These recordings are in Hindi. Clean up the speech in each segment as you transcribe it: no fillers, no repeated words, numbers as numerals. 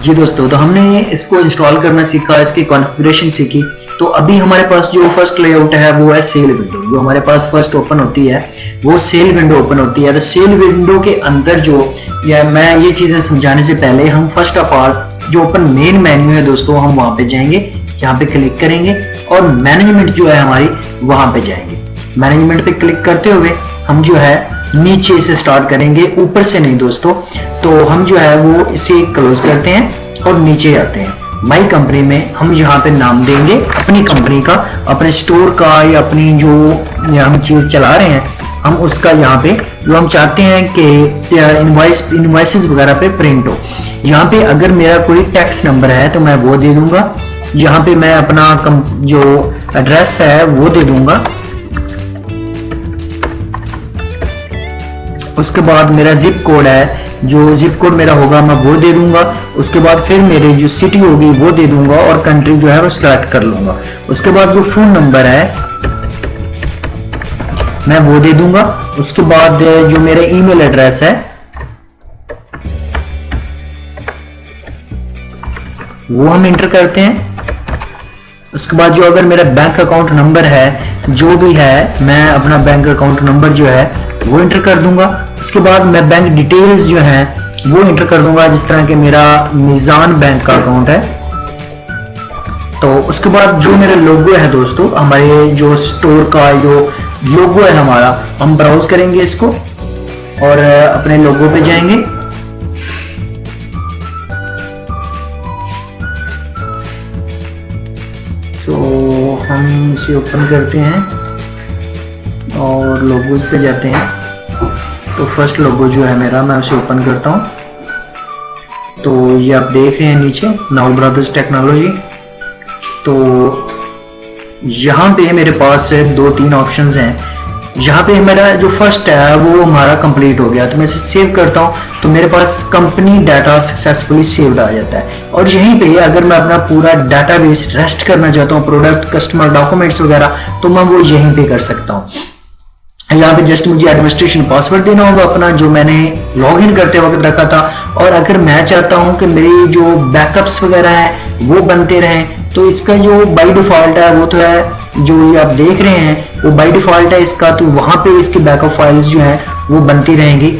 जी दोस्तों, तो हमने इसको इंस्टॉल करना सीखा, इसकी कॉन्फ़िगरेशन सीखी। तो अभी हमारे पास जो फर्स्ट लेआउट है वो है सेल विंडो। जो हमारे पास फर्स्ट ओपन होती है वो सेल विंडो ओपन होती है। तो सेल विंडो के अंदर जो या मैं ये चीज़ें समझाने से पहले हम फर्स्ट ऑफ ऑल जो ओपन मेन मेन्यू है दोस्तों, हम वहाँ पे जाएंगे, यहाँ पे क्लिक करेंगे और मैनेजमेंट जो है हमारी वहाँ पे जाएंगे। मैनेजमेंट पे क्लिक करते हुए हम जो है नीचे से स्टार्ट करेंगे, ऊपर से नहीं दोस्तों। तो हम जो है वो इसे क्लोज करते हैं और नीचे आते हैं। माई कंपनी में हम यहाँ पे नाम देंगे अपनी कंपनी का, अपने स्टोर का या अपनी जो हम चीज़ चला रहे हैं हम उसका यहाँ पे जो हम चाहते हैं कि इनवॉइसेस वगैरह पे प्रिंट हो। यहाँ पे अगर मेरा कोई टैक्स नंबर है तो मैं वो दे दूंगा। यहाँ पे मैं अपना जो एड्रेस है वो दे दूंगा। उसके बाद मेरा जिप कोड है, जो जिप कोड मेरा होगा मैं वो दे दूंगा। उसके बाद फिर मेरी जो सिटी होगी वो दे दूंगा और कंट्री जो है वो सिलेक्ट कर लूंगा। उसके बाद जो फोन नंबर है मैं वो दे दूंगा। उसके बाद जो मेरा ईमेल एड्रेस है वो हम इंटर करते हैं। उसके बाद जो अगर मेरा बैंक अकाउंट नंबर है जो भी है, मैं अपना बैंक अकाउंट नंबर जो है वो इंटर कर दूंगा। उसके बाद मैं बैंक डिटेल्स जो है वो इंटर कर दूंगा, जिस तरह के मेरा मीज़ान बैंक का अकाउंट है। तो उसके बाद जो मेरा लोगो है दोस्तों, हमारे जो स्टोर का जो लोगो है हमारा, हम ब्राउज करेंगे इसको और अपने लोगो पे जाएंगे। तो हम इसे ओपन करते हैं और लोगोज पे जाते हैं। तो फर्स्ट लोगो जो है मेरा, मैं उसे ओपन करता हूँ। तो ये आप देख रहे हैं नीचे नाउल ब्रदर्स टेक्नोलॉजी। तो यहाँ पे मेरे पास 2-3 ऑप्शंस हैं। यहाँ पे मेरा जो फर्स्ट है वो हमारा कंप्लीट हो गया, तो मैं इसे सेव करता हूँ। तो मेरे पास कंपनी डाटा सक्सेसफुली सेव्ड आ जाता है। और यहीं पे अगर मैं अपना पूरा डाटाबेस रेस्ट करना चाहता हूँ, प्रोडक्ट, कस्टमर, डॉक्यूमेंट्स वगैरह, तो मैं वो यहीं पे कर सकता हूँ। यहाँ पे जस्ट मुझे एडमिनिस्ट्रेशन पासवर्ड देना होगा अपना, जो मैंने लॉगिन करते वक्त रखा था। और अगर मैं चाहता हूँ कि मेरी जो बैकअप्स वगैरह हैं वो बनते रहें, तो इसका जो बाय डिफॉल्ट है वो तो है, जो ये आप देख रहे हैं वो बाय डिफॉल्ट है इसका। तो वहाँ पे इसके बैकअप फाइल्स जो हैं वो बनती रहेंगी।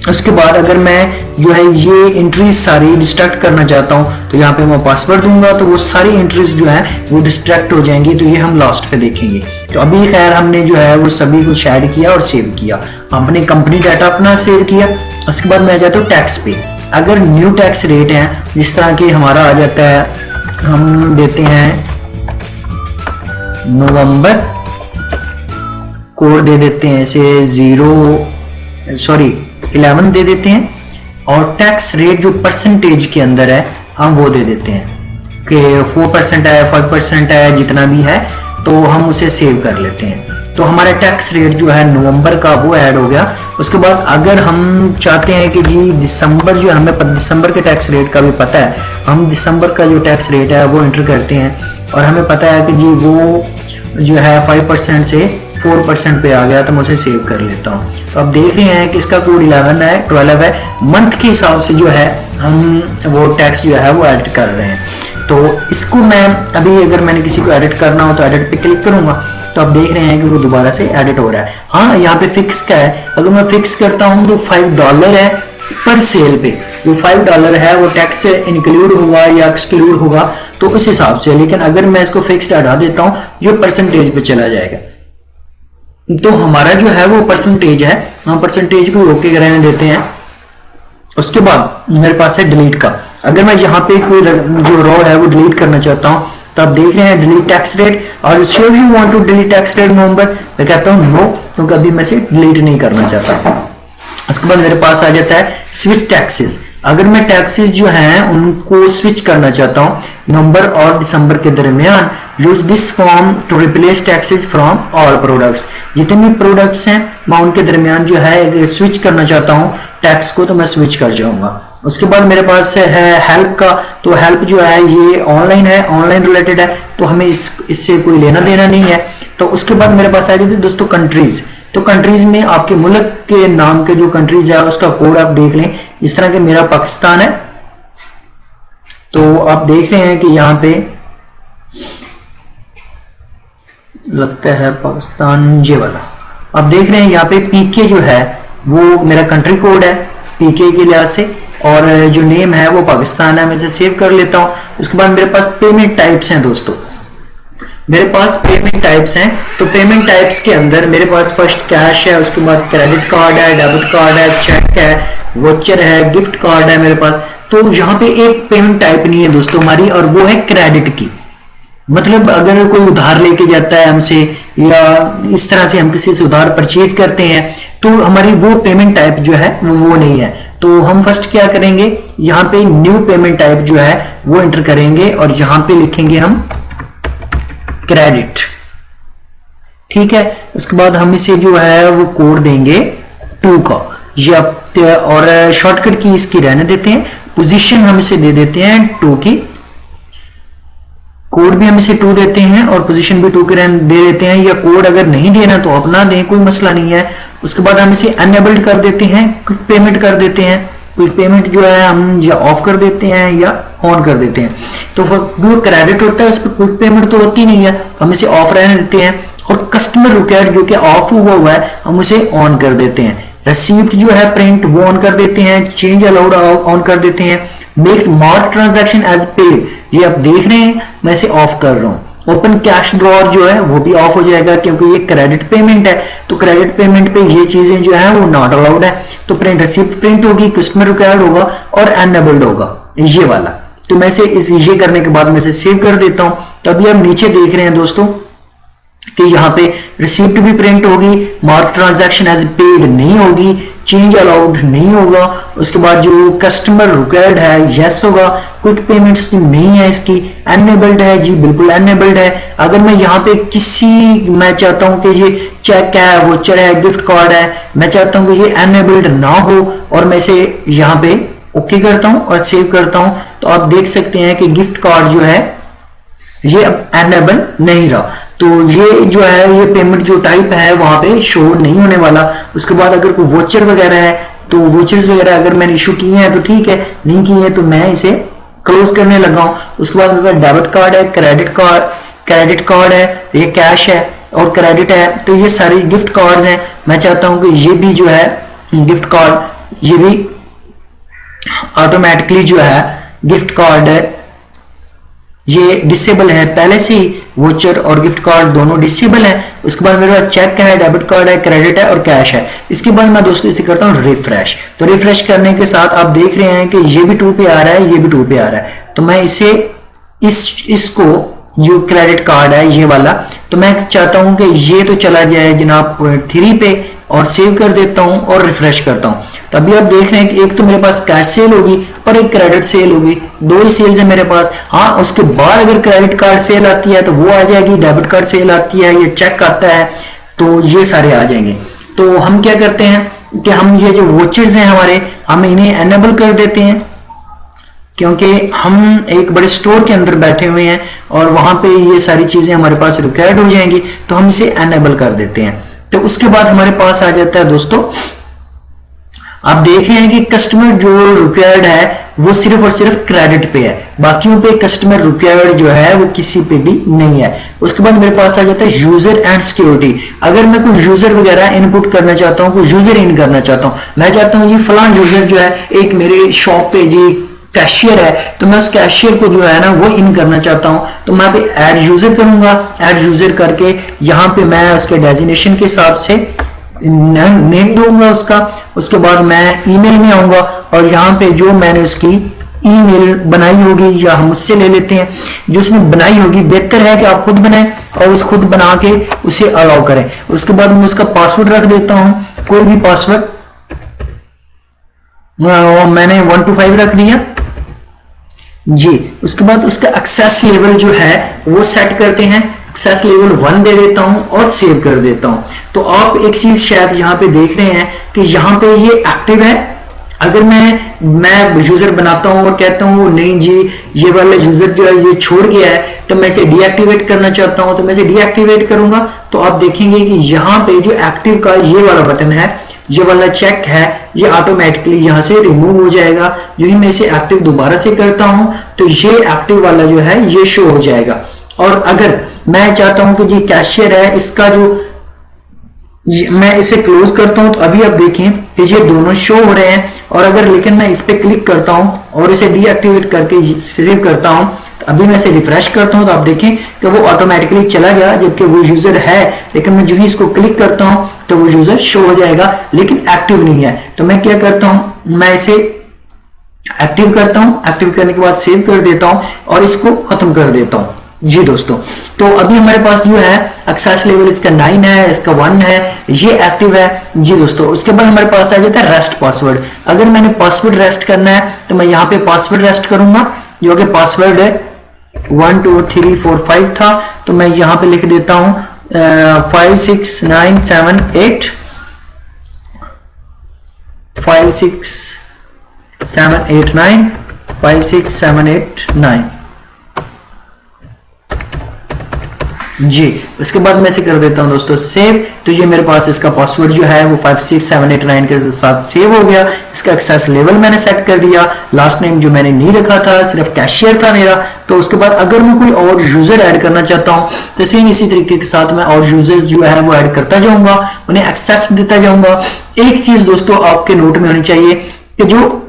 उसके बाद अगर मैं जो है ये एंट्रीज सारी डिस्ट्रैक्ट करना चाहता हूँ, तो यहाँ पे मैं पासवर्ड दूंगा तो वो सारी एंट्रीज जो है वो डिस्ट्रैक्ट हो जाएंगी। तो ये हम लास्ट पे देखेंगे। तो अभी खैर हमने जो है वो सभी कुछ ऐड किया और सेव किया, हमने कंपनी डाटा अपना सेव किया। उसके बाद मैं आ जाता हूँ टैक्स पे। अगर न्यू टैक्स रेट है, जिस तरह की हमारा आ जाता है, हम देते हैं नवंबर, कोड दे देते हैं इसे 11 दे देते हैं। और टैक्स रेट जो परसेंटेज के अंदर है हम वो दे देते हैं कि 4% है, 5% है, जितना भी है, तो हम उसे सेव कर लेते हैं। तो हमारा टैक्स रेट जो है नवंबर का वो ऐड हो गया। उसके बाद अगर हम चाहते हैं कि जी दिसंबर जो हमें दिसंबर के टैक्स रेट का भी पता है, हम दिसंबर का जो टैक्स रेट है वो एंटर करते हैं और हमें पता है कि जी वो जो है 5% से 4% पे आ गया, तो मैं उसे सेव कर लेता हूँ। तो आप देख रहे हैं कि इसका कोड 11 है, 12 है। मंथ के हिसाब से जो है हम वो टैक्स जो है वो ऐड कर रहे हैं। तो इसको मैं अभी अगर मैंने किसी को एडिट करना हो तो एडिट पे क्लिक करूंगा, तो आप देख रहे हैं कि वो दोबारा से एडिट हो रहा है। हाँ, यहाँ पे फिक्स का है, अगर मैं फिक्स करता हूँ तो $5 है पर सेल पे। जो $5 है वो टैक्स से इंक्लूड होगा या एक्सक्लूड होगा तो उस हिसाब से। लेकिन अगर मैं इसको फिक्स्ड हटा देता हूँ, ये परसेंटेज पे चला जाएगा। तो हमारा जो है वो परसेंटेज है, हम परसेंटेज को ओके रहने देते हैं। उसके बाद मेरे पास है डिलीट का। अगर मैं यहाँ पे कोई जो रो है वो डिलीट करना चाहता हूँ, तो आप देख रहे हैं डिलीट टैक्स रेट। और sure you want to delete tax rate November, मैं कहता हूँ नो, क्योंकि अभी मैं इसे डिलीट नहीं करना चाहता। उसके बाद मेरे पास आ जाता है स्विच टैक्सेस। अगर मैं टैक्सेस जो हैं उनको स्विच करना चाहता हूँ नवंबर और दिसंबर के दरमियान, use this form to replace taxes from all products. जितने भी प्रोडक्ट्स हैं मैं उनके दरमियान जो है स्विच करना चाहता हूँ टैक्स को, तो मैं स्विच कर जाऊंगा। उसके बाद मेरे पास है हेल्प का। तो हेल्प जो है ये ऑनलाइन है, ऑनलाइन रिलेटेड है, तो हमें इससे कोई लेना देना नहीं है। तो उसके बाद मेरे पास आ जाती है दोस्तों कंट्रीज। तो कंट्रीज में आपके मुल्क के नाम के जो कंट्रीज है उसका कोड आप देख लें। इस तरह के मेरा पाकिस्तान है, तो आप देख रहे हैं कि यहाँ पे लगता है पाकिस्तान, ये वाला आप देख रहे हैं यहाँ पे पीके जो है वो मेरा कंट्री कोड है पीके के लिहाज से, और जो नेम है वो पाकिस्तान है। मैं इसे सेव कर लेता हूँ। उसके बाद मेरे पास पेमेंट टाइप्स हैं दोस्तों, मेरे पास पेमेंट टाइप्स हैं। तो पेमेंट टाइप्स के अंदर मेरे पास फर्स्ट कैश है, उसके बाद क्रेडिट कार्ड है, डेबिट कार्ड है, चेक है, वोचर है, गिफ्ट कार्ड है मेरे पास। तो यहाँ पे एक पेमेंट टाइप नहीं है दोस्तों हमारी, और वो है क्रेडिट की। मतलब अगर कोई उधार लेके जाता है हमसे, या इस तरह से हम किसी से उधार परचेज करते हैं, तो हमारी वो पेमेंट टाइप जो है वो नहीं है। तो हम फर्स्ट क्या करेंगे, यहाँ पे न्यू पेमेंट टाइप जो है वो एंटर करेंगे, और यहाँ पे लिखेंगे हम क्रेडिट। ठीक है, उसके बाद हम इसे जो है वो कोड देंगे 2 का, ये और शॉर्टकट की इसकी रहने देते हैं। पोजीशन हम इसे दे देते हैं 2 की, कोड भी हम इसे 2 देते हैं और पोजीशन भी 2 के दे देते हैं। या कोड अगर नहीं देना तो अपना दें, कोई मसला नहीं है। उसके बाद हम इसे अनेबल्ड कर देते हैं, क्विक पेमेंट कर देते हैं। क्विक पेमेंट जो है हम या ऑफ कर देते हैं या ऑन कर देते हैं। तो जो क्रेडिट होता है उस पर क्विक पेमेंट तो होती नहीं है, हम इसे ऑफ रहने देते हैं। और कस्टमर रिक्वायर्ड जो कि ऑफ हुआ है हम उसे ऑन कर देते हैं। रिसीप्ट जो है प्रिंट वो ऑन कर देते हैं, चेंज अलाउड ऑन कर देते हैं। Make mark transaction as paid, ये आप देख रहे हैं मैं इसे ऑफ कर रहा हूं। ओपन कैश ड्रॉअर जो है वो भी ऑफ हो जाएगा, क्योंकि ये क्रेडिट पेमेंट है। तो क्रेडिट पेमेंट पे ये चीजें जो है वो नॉट अलाउड है। तो प्रिंट रिसीप्ट प्रिंट होगी, कस्टमर रिक्वायर्ड होगा और एनेबल्ड होगा ये वाला। तो मैं इसे ये करने के बाद मैं इसे सेव कर देता हूं। तो अभी आप नीचे देख रहे हैं दोस्तों कि यहाँ पे रिसीप्ट भी प्रिंट होगी, मार्क ट्रांजैक्शन एज पेड नहीं होगी, चेंज अलाउड नहीं होगा। उसके बाद जो कस्टमर रिक्वायर्ड है यस होगा, क्विक पेमेंट्स नहीं है इसकी, एनेबल्ड है जी, बिल्कुल एनेबल्ड है। अगर मैं यहाँ पे मैं चाहता हूं कि ये चेक है, वोचर है, गिफ्ट कार्ड है, मैं चाहता हूं कि ये एनेबल्ड ना हो, और मैं इसे यहाँ पे ओके करता हूं और सेव करता हूं। तो आप देख सकते हैं कि गिफ्ट कार्ड जो है ये अब एनेबल नहीं रहा। तो ये जो है ये पेमेंट जो टाइप है वहां पे शो नहीं होने वाला। उसके बाद अगर कोई वोचर वगैरह है तो वोचर्स वगैरह अगर मैंने इशू किए हैं तो ठीक है, नहीं किए हैं तो मैं इसे क्लोज करने लगा हूं। उसके बाद मेरे पास डेबिट कार्ड है, क्रेडिट कार्ड है, ये कैश है और क्रेडिट है। तो ये सारी गिफ्ट कार्ड्स हैं। मैं चाहता हूं कि ये भी जो है गिफ्ट कार्ड, ये भी ऑटोमेटिकली जो है गिफ्ट कार्ड ये डिसेबल है पहले से ही, वोचर और गिफ्ट कार्ड दोनों डिसेबल है। उसके बाद मेरे पास चेक है, डेबिट कार्ड है, क्रेडिट है और कैश है। इसके बाद मैं दोस्तों इसे करता हूँ रिफ्रेश। तो रिफ्रेश करने के साथ आप देख रहे हैं कि ये भी 2 पे आ रहा है, ये भी 2 पे आ रहा है। तो मैं इसे इसको जो क्रेडिट कार्ड है ये वाला, तो मैं चाहता हूं कि ये तो चला जाए जनाब 3 पे, और सेव कर देता हूं और रिफ्रेश करता हूं। तो अभी आप देख रहे हैं कि एक तो मेरे पास कैश सेल होगी और एक क्रेडिट सेल होगी, 2 ही सेल्स है मेरे पास। हाँ, उसके बाद अगर क्रेडिट कार्ड सेल आती है तो वो आ जाएगी, डेबिट कार्ड सेल आती है, ये चेक आता है, तो ये सारे आ जाएंगे। तो हम क्या करते हैं कि हम ये जो वोचर्स हैं हमारे, हम इन्हें एनेबल कर देते हैं, क्योंकि हम एक बड़े स्टोर के अंदर बैठे हुए हैं और वहां पे ये सारी चीजें हमारे पास रिक्वायर्ड हो जाएंगी, तो हम इसे एनेबल कर देते हैं। तो उसके बाद हमारे पास आ जाता है दोस्तों, आप देख रहे हैं कि कस्टमर जो रिक्वायर्ड है वो सिर्फ और सिर्फ क्रेडिट पे है, बाकियों पे कस्टमर रिक्वायर्ड जो है वो किसी पे भी नहीं है। उसके बाद मेरे पास आ जाता है यूजर एंड सिक्योरिटी। अगर मैं कोई यूजर वगैरह इनपुट करना चाहता हूँ, कोई यूजर इन करना चाहता हूँ, मैं चाहता हूँ जी फलां यूजर जो है एक मेरे शॉप पे जी कैशियर है, तो मैं उस कैशियर को जो है ना वो इन करना चाहता हूं, तो मैं पे ऐड यूजर करूंगा। ऐड यूजर करके यहाँ पे मैं उसके डेजिग्नेशन के हिसाब से नेम दूंगा उसका। उसके बाद मैं ईमेल में आऊंगा और यहाँ पे जो मैंने उसकी ईमेल बनाई होगी या हम उससे ले लेते हैं, जो उसमें बनाई होगी बेहतर है कि आप खुद बनाएं और उस खुद बना के उसे अलाउ करें। उसके बाद मैं उसका पासवर्ड रख देता हूं, कोई भी पासवर्ड, मैंने 1 to 5 रख दिया जी। उसके बाद उसका एक्सेस लेवल जो है वो सेट करते हैं, एक्सेस लेवल 1 दे देता हूं और सेव कर देता हूं। तो आप एक चीज शायद यहाँ पे देख रहे हैं कि यहाँ पे ये एक्टिव है। अगर मैं यूजर बनाता हूं और कहता हूं नहीं जी ये वाला यूजर जो है ये छोड़ गया है, तो मैं इसे डीएक्टिवेट करना चाहता हूं, तो मैं इसे डीएक्टिवेट करूंगा। तो आप देखेंगे कि यहाँ पे जो एक्टिव का ये वाला बटन है ये वाला चेक है ये ऑटोमेटिकली यहाँ से रिमूव हो जाएगा। जो ही मैं इसे एक्टिव दोबारा से करता हूं तो ये एक्टिव वाला जो है ये शो हो जाएगा। और अगर मैं चाहता हूं कि ये कैशियर है इसका जो मैं इसे क्लोज करता हूं तो अभी आप देखें कि ये दोनों शो हो रहे हैं। और अगर लेकिन मैं इस पे क्लिक करता हूं और इसे डीएक्टिवेट करके सेव करता हूं तो अभी मैं इसे रिफ्रेश करता हूं तो आप देखें कि वो ऑटोमेटिकली चला गया, जबकि वो यूजर है लेकिन मैं जो ही इसको क्लिक करता हूं तो वो यूजर शो हो जाएगा लेकिन एक्टिव नहीं है। तो मैं क्या करता हूं, मैं इसे एक्टिव करता हूं, एक्टिव करने के बाद सेव कर देता हूं और इसको खत्म कर देता हूं। जी दोस्तों, तो अभी हमारे पास जो है एक्सेस लेवल इसका 9 है, इसका 1 है, ये एक्टिव है। जी दोस्तों, उसके बाद हमारे पास आ जाता है रेस्ट पासवर्ड। अगर मैंने पासवर्ड रेस्ट करना है तो मैं यहाँ पे पासवर्ड रेस्ट करूंगा, जो कि पासवर्ड है 1 2 3 4 5 था, तो मैं यहाँ पे लिख देता हूं 5 6 9 7 8 5 6 7 8 9 5 6 7 8 9। जी, उसके बाद मैं इसे कर देता हूं दोस्तों सेव। तो ये मेरे पास इसका पासवर्ड जो है वो 5 6 7 8 9 के साथ सेव हो गया। इसका एक्सेस लेवल मैंने सेट कर दिया, लास्ट नेम जो मैंने नहीं रखा था, सिर्फ कैशियर था मेरा। तो उसके बाद अगर मैं कोई और यूजर ऐड करना चाहता हूं तो सेम इसी तरीके के साथ मैं और यूजर्स जो है वो ऐड करता जाऊंगा, उन्हें एक्सेस देता जाऊंगा। एक चीज दोस्तों आपके नोट में होनी चाहिए कि जो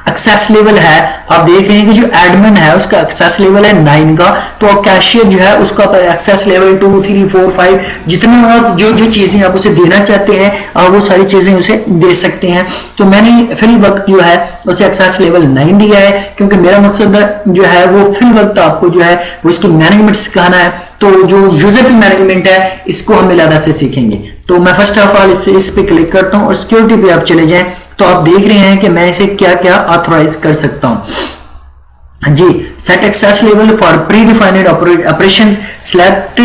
एक्सेस लेवल है, आप देख रहे हैं कि जो एडमिन है उसका एक्सेस लेवल है 9 का, तो कैशियर जो है उसका एक्सेस लेवल 2 3 4 5 जितने आप जो चीजें आप उसे देना चाहते हैं आप वो सारी चीजें उसे दे सकते हैं। तो मैंने फिल वक्त जो है उसे एक्सेस लेवल 9 दिया है, क्योंकि मेरा मकसद जो है वो फिल वक्त आपको जो है वो इसकी मैनेजमेंट सिखाना है। तो जो यूजर की मैनेजमेंट है इसको हम मिलादा से सीखेंगे। तो मैं फर्स्ट ऑफ ऑल इस पे क्लिक करता हूं और सिक्योरिटी पे आप चले जाएं तो आप देख रहे हैं कि मैं इसे क्या क्या ऑथराइज कर सकता हूं। जी, set access level for predefined operation, select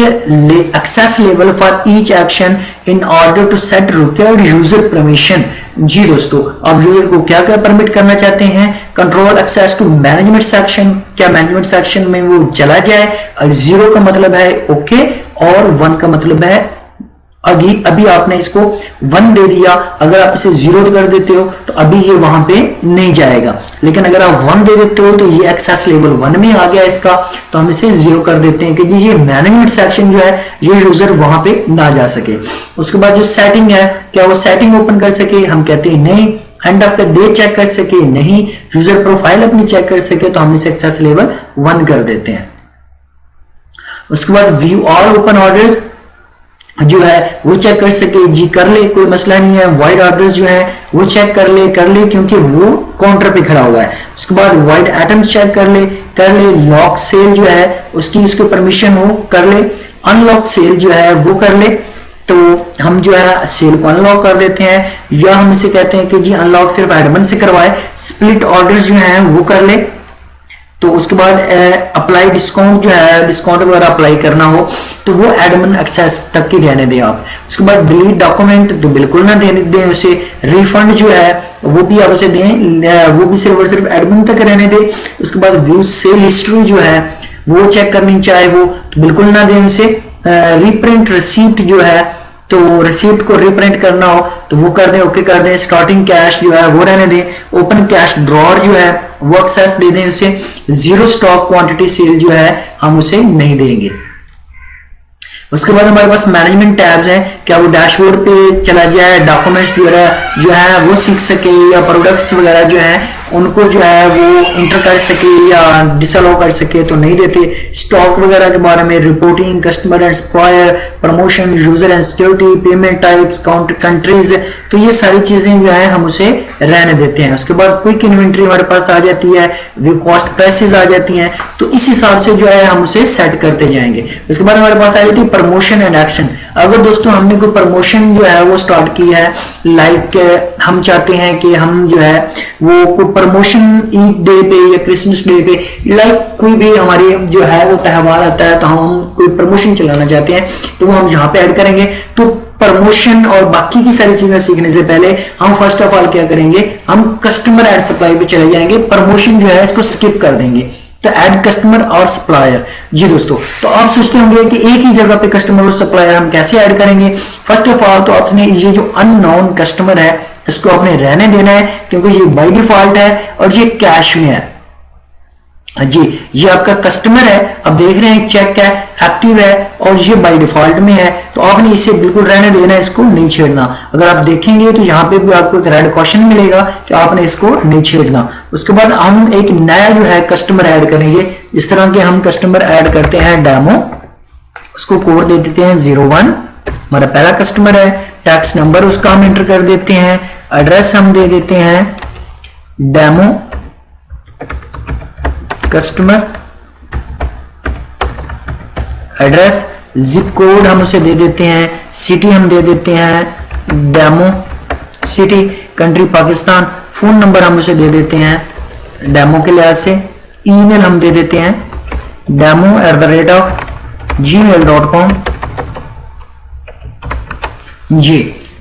access level for each action in order to set required user permission. जी दोस्तों, आप यूजर को क्या क्या परमिट करना चाहते हैं। Control access to management section, क्या मैनेजमेंट सेक्शन में वो चला जाए। 0 का मतलब है ओके और 1 का मतलब है अभी आपने इसको 1 दे दिया। अगर आप इसे 0 कर देते हो तो अभी ये वहां पे नहीं जाएगा, लेकिन अगर आप 1 दे देते हो तो ये एक्सेस लेवल 1 में आ गया इसका, तो हम इसे 0 कर देते हैं कि ये मैनेजमेंट सेक्शन जो है ये यूजर वहां पे ना जा सके। उसके बाद जो सेटिंग है, क्या वो सेटिंग ओपन कर सके, हम कहते हैं नहीं। End of the day check कर सके, नहीं। यूजर प्रोफाइल अपनी चेक कर सके, तो हम इसे एक्सेस लेवल 1 कर देते हैं। उसके बाद व्यू ऑल ओपन ऑर्डर्स जो है वो चेक कर सके, जी कर ले, कोई मसला नहीं है। वाइड ऑर्डर्स जो है वो चेक कर ले क्योंकि वो काउंटर पे खड़ा हुआ है। उसके बाद वाइड आइटम्स चेक कर ले। लॉक सेल जो है उसकी परमिशन हो कर ले। अनलॉक सेल जो है वो कर ले, तो हम जो है सेल को अनलॉक कर देते हैं, या हम इसे कहते हैं कि जी अनलॉक सिर्फ एडमिन से करवाए। स्प्लिट ऑर्डर्स जो है वो कर ले। तो उसके बाद अप्लाई डिस्काउंट जो है, डिस्काउंट वगैरह अप्लाई करना हो तो वो एडमिन एक्सेस तक ही रहने दें आप। उसके बाद डिलीट डॉक्यूमेंट तो बिल्कुल ना देने दें उसे। रिफंड जो है वो भी आप उसे दें, वो भी सिर्फ और सिर्फ एडमिन तक रहने दें। उसके बाद व्यू सेल हिस्ट्री जो है वो चेक करनी चाहे वो तो बिल्कुल ना दें उसे। रिप्रिंट रिसीप्ट जो है, तो रिसीप्ट को रिप्रिंट करना हो तो वो कर दें, ओके कर दें। स्टार्टिंग कैश जो है वो रहने दें। ओपन कैश ड्रॉर जो है वो एक्सेस दे दें उसे। 0 स्टॉक क्वांटिटी सेल जो है हम उसे नहीं देंगे। उसके बाद हमारे पास मैनेजमेंट टैब्स हैं, क्या वो डैशबोर्ड पे चला जाए, डॉक्यूमेंट्स जो है वो सीख सके, या प्रोडक्ट्स वगैरह जो है उनको जो है वो इंटर कर सके या डिसअलाउ कर सके तो नहीं देते। स्टॉक वगैरह के बारे में reporting, customer and supplier, promotion, user and security, payment types, countries, तो ये सारी चीजें जो है हम उसे रहने देते हैं। उसके बाद क्विक इन्वेंट्री हमारे पास आ जाती है, कॉस्ट प्राइसेस आ जाती हैं, तो इस हिसाब से जो है हम उसे सेट करते जाएंगे। उसके बाद हमारे पास आ जाती है प्रमोशन एंड एक्शन। अगर दोस्तों हमने कोई प्रमोशन जो है वो स्टार्ट की है, लाइक हम चाहते हैं कि हम जो है वो कोई प्रमोशन ईद डे पे या क्रिसमस डे पे, लाइक कोई भी हमारी जो है वो त्यौहार आता है तो हम कोई प्रमोशन चलाना चाहते हैं, तो वो हम यहाँ पे ऐड करेंगे। तो प्रमोशन और बाकी की सारी चीजें सीखने से पहले हम फर्स्ट ऑफ ऑल क्या करेंगे, हम कस्टमर एंड सप्लाई पे चले जाएंगे। प्रमोशन जो है इसको स्किप कर देंगे। तो ऐड कस्टमर और सप्लायर। जी दोस्तों, तो आप सोचते होंगे कि एक ही जगह पे कस्टमर और सप्लायर हम कैसे ऐड करेंगे। फर्स्ट ऑफ ऑल तो आपने ये जो अननोन कस्टमर है इसको आपने रहने देना है, क्योंकि ये बाय डिफॉल्ट है और ये कैश में है। जी, ये आपका कस्टमर है, अब देख रहे हैं चेक है, एक्टिव है और ये बाय डिफॉल्ट में है, तो आपने इसे बिल्कुल रहने देना है, इसको नहीं छेड़ना। अगर आप देखेंगे तो यहाँ पे भी आपको एक रेड क्वेश्चन मिलेगा कि आपने इसको नहीं छेड़ना। उसके बाद हम एक नया जो है कस्टमर ऐड करेंगे। इस तरह के हम कस्टमर ऐड करते हैं डेमो, उसको कोड दे देते हैं 01, हमारा पहला कस्टमर है। टैक्स नंबर उसका हम एंटर कर देते हैं, एड्रेस हम दे देते हैं demo customer address, zip code हम उसे दे देते हैं, सिटी हम दे देते हैं demo city, country Pakistan, phone number हम उसे दे देते हैं डेमो के लिहाज से, ईमेल हम दे देते हैं demo@gmail.com। जी,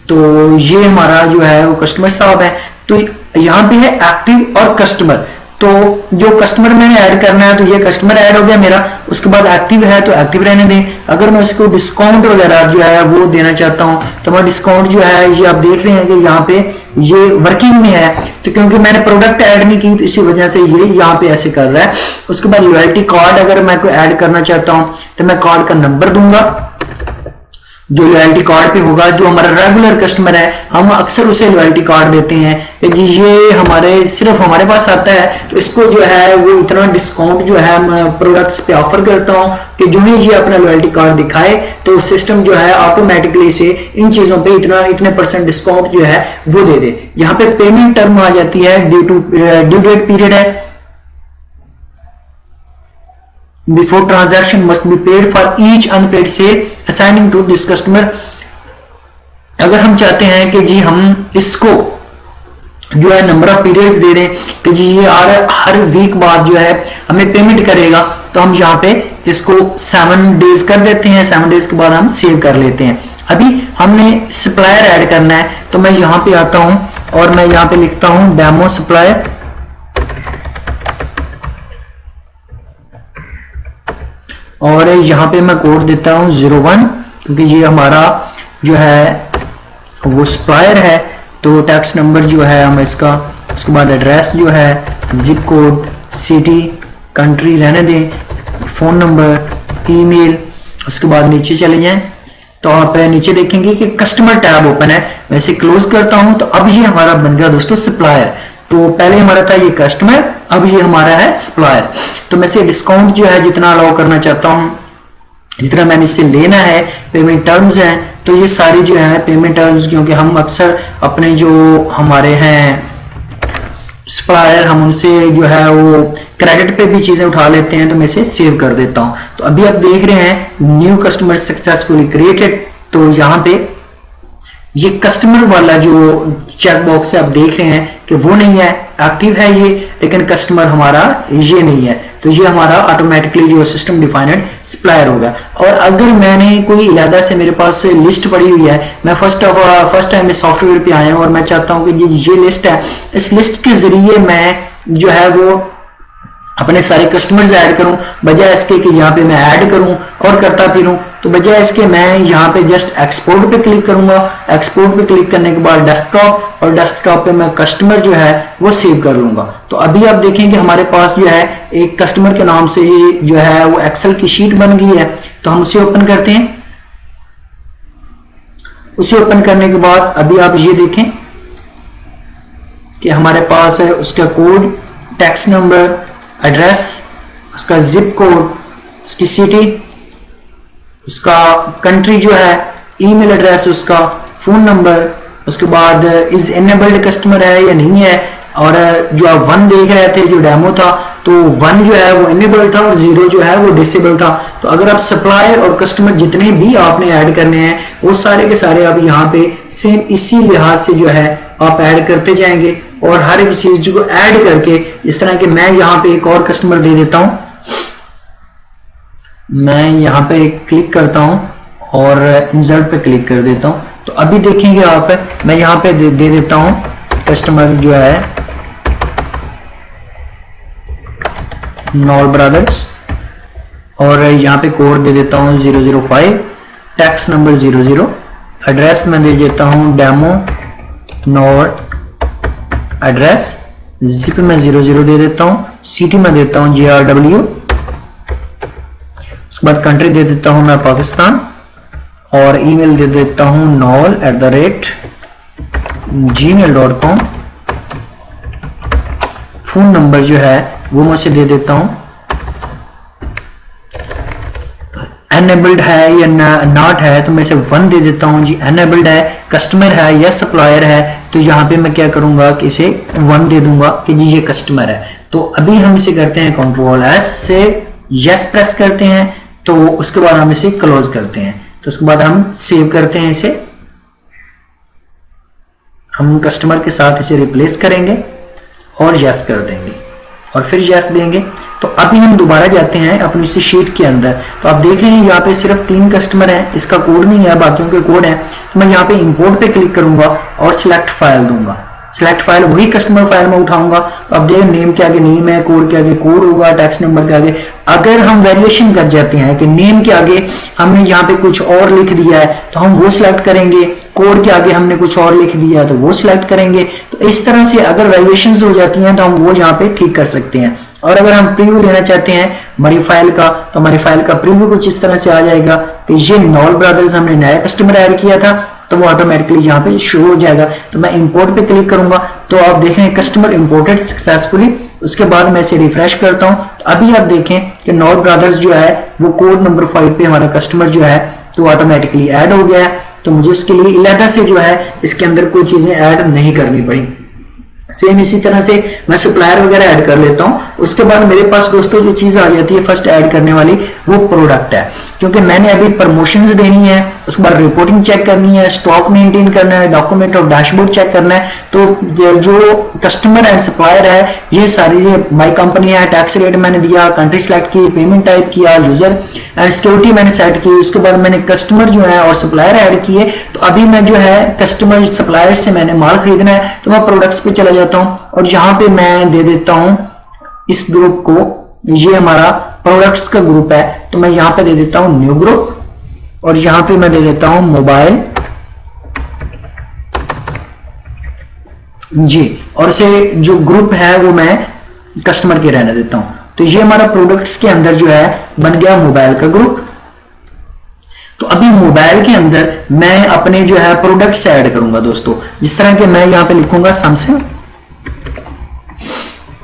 तो ये हमारा जो है वो कस्टमर साहब है। तो यहां पे है एक्टिव और कस्टमर, तो जो कस्टमर मैंने ऐड करना है तो ये कस्टमर ऐड हो गया मेरा। उसके बाद एक्टिव है तो एक्टिव रहने दें। अगर मैं उसको डिस्काउंट वगैरह जो है वो देना चाहता हूं तो मैं डिस्काउंट जो है ये आप देख रहे हैं कि यहाँ पे ये वर्किंग में है, तो क्योंकि मैंने प्रोडक्ट ऐड नहीं की तो इसी वजह से ये यहाँ पे ऐसे कर रहा है। उसके बाद लॉयल्टी कार्ड अगर मैं कोई ऐड करना चाहता हूं तो मैं कार्ड का नंबर दूंगा जो लॉयल्टी कार्ड पे होगा। जो हमारा रेगुलर कस्टमर है हम अक्सर उसे लॉयल्टी कार्ड देते हैं कि ये हमारे सिर्फ हमारे पास आता है, तो इसको जो है वो इतना डिस्काउंट जो है मैं प्रोडक्ट्स पे ऑफर करता हूं कि जो ही ये अपना लॉयल्टी कार्ड दिखाए तो सिस्टम जो है ऑटोमेटिकली से इन चीजों पे इतने % डिस्काउंट जो है वो दे दे। यहाँ पे पेमेंट टर्म आ जाती है, ड्यू डेट पीरियड है, before transaction must be paid for each unpaid sale assigning to this customer। अगर हम चाहते हैं कि जी हम इसको जो है नंबर ऑफ पीरियड्स दे दें कि जी ये हर वीक बाद जो है हमें पेमेंट करेगा, तो हम यहाँ पे इसको 7 डेज कर देते हैं। 7 डेज के बाद हम सेव कर लेते हैं। अभी हमने सप्लायर ऐड करना है, तो मैं यहाँ पे आता हूं और मैं यहाँ पे लिखता हूं डेमो सप्लायर, और यहाँ पे मैं कोड देता हूँ 01, क्योंकि ये हमारा जो है वो सप्लायर है। तो टैक्स नंबर जो है हम इसका, उसके बाद एड्रेस जो है, जिप कोड, सिटी, कंट्री रहने दें, फोन नंबर, ईमेल। उसके बाद नीचे चले जाएं तो आप नीचे देखेंगे कि कस्टमर टैब ओपन है। मैं इसे क्लोज करता हूं तो अब ये हमारा बन गया दोस्तों सप्लायर। तो पहले हमारा था ये कस्टमर, अब ये हमारा है सप्लायर। तो मैं से डिस्काउंट जो है जितना अलाउ करना चाहता हूं, जितना मैंने इससे लेना है, पेमेंट टर्म्स हैं, तो ये सारी जो है पेमेंट टर्म्स, क्योंकि हम अक्सर अपने जो हमारे हैं सप्लायर हम उनसे जो है वो क्रेडिट पे भी चीजें उठा लेते हैं, तो मैं इसे सेव कर देता हूं। तो अभी आप देख रहे हैं न्यू कस्टमर सक्सेसफुली क्रिएटेड। तो यहाँ पे ये कस्टमर वाला जो चेक बॉक्स है आप देख रहे हैं कि वो नहीं है, एक्टिव है ये, लेकिन कस्टमर हमारा ये नहीं है। तो ये हमारा ऑटोमेटिकली जो सिस्टम डिफाइंड सप्लायर होगा। और अगर मैंने कोई इलादा से मेरे पास लिस्ट पड़ी हुई है, मैं फर्स्ट टाइम इस सॉफ्टवेयर पे आया हूं और मैं चाहता हूं कि ये लिस्ट है, इस लिस्ट के जरिए मैं जो है वो अपने सारे कस्टमर्स ऐड करूं, बजाय इसके कि यहाँ पे मैं ऐड करूं और करता फिरूं, तो बजाय इसके मैं यहाँ पे जस्ट एक्सपोर्ट पे क्लिक करूंगा। एक्सपोर्ट पे क्लिक करने के बाद डेस्कटॉप, और डेस्कटॉप पे मैं कस्टमर जो है वो सेव कर लूंगा। तो अभी आप देखेंगे हमारे पास जो है एक कस्टमर के नाम से ही जो है वो एक्सेल की शीट बन गई है। तो हम उसे ओपन करते हैं। उसे ओपन करने के बाद अभी आप ये देखें कि हमारे पास है उसका कोड, टैक्स नंबर, एड्रेस, उसका जिप कोड, उसकी सिटी, उसका कंट्री जो है, ईमेल एड्रेस, उसका फोन नंबर, उसके बाद इज एनेबल्ड कस्टमर है या नहीं है। और जो आप 1 देख रहे थे जो डेमो था, तो 1 जो है वो एनेबल्ड था और 0 जो है वो डिसेबल था। तो अगर आप सप्लायर और कस्टमर जितने भी आपने ऐड करने हैं वो सारे के सारे आप यहाँ पे सेम इसी लिहाज से जो है आप ऐड करते जाएंगे, और हर एक चीज को ऐड करके, इस तरह के मैं यहाँ पे एक और कस्टमर दे देता हूं। मैं यहाँ पे क्लिक करता हूं और इंसर्ट पे क्लिक कर देता हूं। तो अभी देखेंगे आप, मैं यहाँ पे दे देता हूं कस्टमर जो है नॉल ब्रदर्स, और यहाँ पे कोड दे देता हूँ 005, टैक्स नंबर 00, एड्रेस में दे देता हूँ डेमो नॉट एड्रेस, जिप में 00 दे देता हूँ, सिटी में देता हूँ GRW, उसके बाद कंट्री दे देता हूँ मैं पाकिस्तान, और ईमेल दे देता हूँ nol@gmail.com। फोन नंबर जो है वो मैं उसे दे देता हूँ, एनेबल्ड है या नॉट है तो मैं इसे 1 दे देता हूँ जी। एनेबल्ड है, कस्टमर है या सप्लायर है, तो यहाँ पे मैं क्या करूंगा कि इसे 1 दे दूंगा कि जी ये कस्टमर है। तो अभी हम इसे करते हैं Ctrl+S से यस प्रेस करते हैं, तो उसके बाद हम इसे क्लोज करते हैं, तो उसके बाद हम सेव करते हैं इसे, हम कस्टमर के साथ इसे रिप्लेस करेंगे और यस कर देंगे और फिर यस देंगे। तो अभी हम दोबारा जाते हैं अपनी इसी शीट के अंदर, तो आप देख रहे हैं यहाँ पे सिर्फ 3 कस्टमर हैं, इसका कोड नहीं है, बाकियों के कोड है। तो मैं यहाँ पे इंपोर्ट पे क्लिक करूंगा और सिलेक्ट फाइल दूंगा, सिलेक्ट फाइल वही कस्टमर फाइल में उठाऊंगा। तो अब देख नेम के आगे नेम है, कोड के आगे कोड होगा, टैक्स नंबर के आगे। अगर हम वेरिएशन कर जाते हैं कि नेम के आगे हमने यहाँ पे कुछ और लिख दिया है तो हम वो सिलेक्ट करेंगे, कोड के आगे हमने कुछ और लिख दिया है तो वो सिलेक्ट करेंगे। तो इस तरह से अगर वेरिएशंस हो जाती हैं तो हम वो यहाँ पे ठीक कर सकते हैं। और अगर हम प्रीव्यू लेना चाहते हैं हमारी फाइल का, तो हमारी फाइल का प्रीव्यू कुछ इस तरह से आ जाएगा कि ये नॉल ब्रदर्स हमने नया कस्टमर ऐड किया था, तो वो ऑटोमेटिकली यहाँ पे शो हो जाएगा। तो मैं इंपोर्ट पे क्लिक करूंगा, तो आप देख रहे हैं कस्टमर इंपोर्टेड सक्सेसफुली। उसके बाद मैं इसे रिफ्रेश करता हूं, तो अभी आप देखें कि नॉल ब्रदर्स जो है वो कोड नंबर 5 पे हमारा कस्टमर जो है तो ऑटोमेटिकली ऐड हो गया है। तो मुझे उसके लिए अलग से जो है इसके अंदर कोई चीजें ऐड नहीं करनी पड़ी। सेम इसी तरह से मैं सप्लायर वगैरह ऐड कर लेता हूं। उसके बाद मेरे पास दोस्तों जो चीज आ जाती है फर्स्ट ऐड करने वाली, वो प्रोडक्ट है, क्योंकि मैंने अभी प्रमोशंस देनी है, उसके बाद रिपोर्टिंग चेक करनी है, स्टॉक मेंटेन करना है, डॉक्यूमेंट और डैशबोर्ड चेक करना है। तो जो कस्टमर एंड सप्लायर है ये सारी माई कंपनी है, टैक्स रेट मैंने दिया, कंट्री सेलेक्ट की, पेमेंट टाइप किया, यूजर एंड सिक्योरिटी मैंने सेट की। उसके बाद मैंने कस्टमर जो है और सप्लायर ऐड किए। तो अभी मैं जो है कस्टमर सप्लायर से मैंने माल खरीदना है, तो मैं प्रोडक्ट्स पे चला जाता हूं और यहां पे मैं दे देता हूं इस ग्रुप को, ये हमारा प्रोडक्ट्स का ग्रुप है, तो मैं यहां पे दे देता हूं न्यू ग्रुप, और यहां पे मैं दे देता हूं मोबाइल जी, और इसे जो ग्रुप है वो मैं कस्टमर के रहने देता हूं। तो ये हमारा प्रोडक्ट्स के अंदर जो है बन गया मोबाइल का ग्रुप। तो अभी मोबाइल के अंदर मैं अपने जो है प्रोडक्ट्स ऐड करूंगा दोस्तों, जिस तरह के मैं यहां पे लिखूंगा सैमसंग,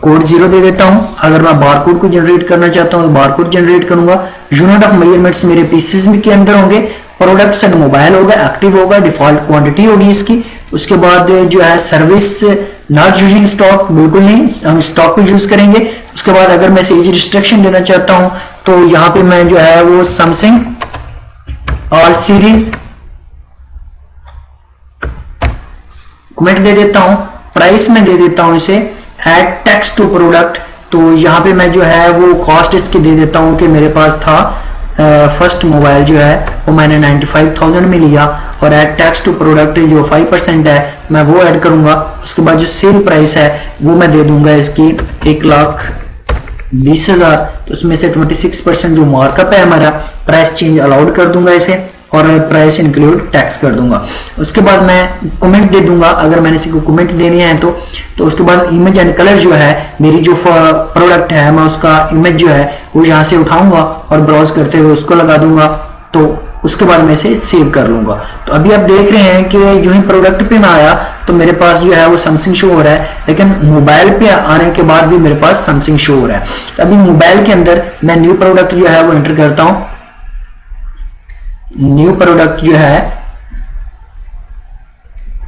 कोड 0 दे देता हूं। अगर मैं बारकोड को जनरेट करना चाहता हूं तो बारकोड जनरेट करूंगा। यूनिट ऑफ मेजरमेंट्स मेरे पीसेस के अंदर होंगे, प्रोडक्ट्स एंड मोबाइल होगा, एक्टिव होगा, डिफॉल्ट क्वांटिटी होगी इसकी। उसके बाद जो है सर्विस नॉट यूजिंग स्टॉक, बिल्कुल नहीं, हम स्टॉक को यूज करेंगे। उसके बाद अगर मैं एज रिस्ट्रिक्शन देना चाहता हूं तो यहां पे मैं जो है वो सैमसंग ऑल सीरीज कमेंट दे देता हूं। प्राइस में दे देता हूं इसे एड टैक्स टू प्रोडक्ट, तो यहां पे मैं जो है वो कॉस्ट इसकी दे देता हूं कि मेरे पास था फर्स्ट मोबाइल जो है वो मैंने 95,000 में लिया, और एड टैक्स टू प्रोडक्ट जो 5% है मैं वो ऐड करूंगा। उसके बाद जो सेल प्राइस है वो मैं दे दूंगा इसकी 1,20,000, तो उसमें से 26% जो मार्कअप है हमारा, प्राइस चेंज अलाउड कर दूंगा इसे, और प्राइस इंक्लूड टैक्स कर दूंगा। उसके बाद मैं कमेंट दे दूंगा, अगर मैंने इसी को कमेंट देने हैं तो उसके बाद इमेज एंड कलर जो है मेरी जो प्रोडक्ट है मैं उसका इमेज जो है वो यहां से उठाऊंगा और ब्राउज करते हुए उसको लगा दूंगा। तो उसके बाद मैं इसे सेव कर लूंगा। तो अभी आप देख रहे हैं कि जो ही प्रोडक्ट पे मैं आया तो मेरे पास जो है वो सैमसंग शो हो रहा है, लेकिन मोबाइल पे आने के बाद भी मेरे पास सैमसंग शो हो रहा है। तो अभी मोबाइल के अंदर मैं न्यू प्रोडक्ट जो है वो एंटर करता हूं। न्यू प्रोडक्ट जो है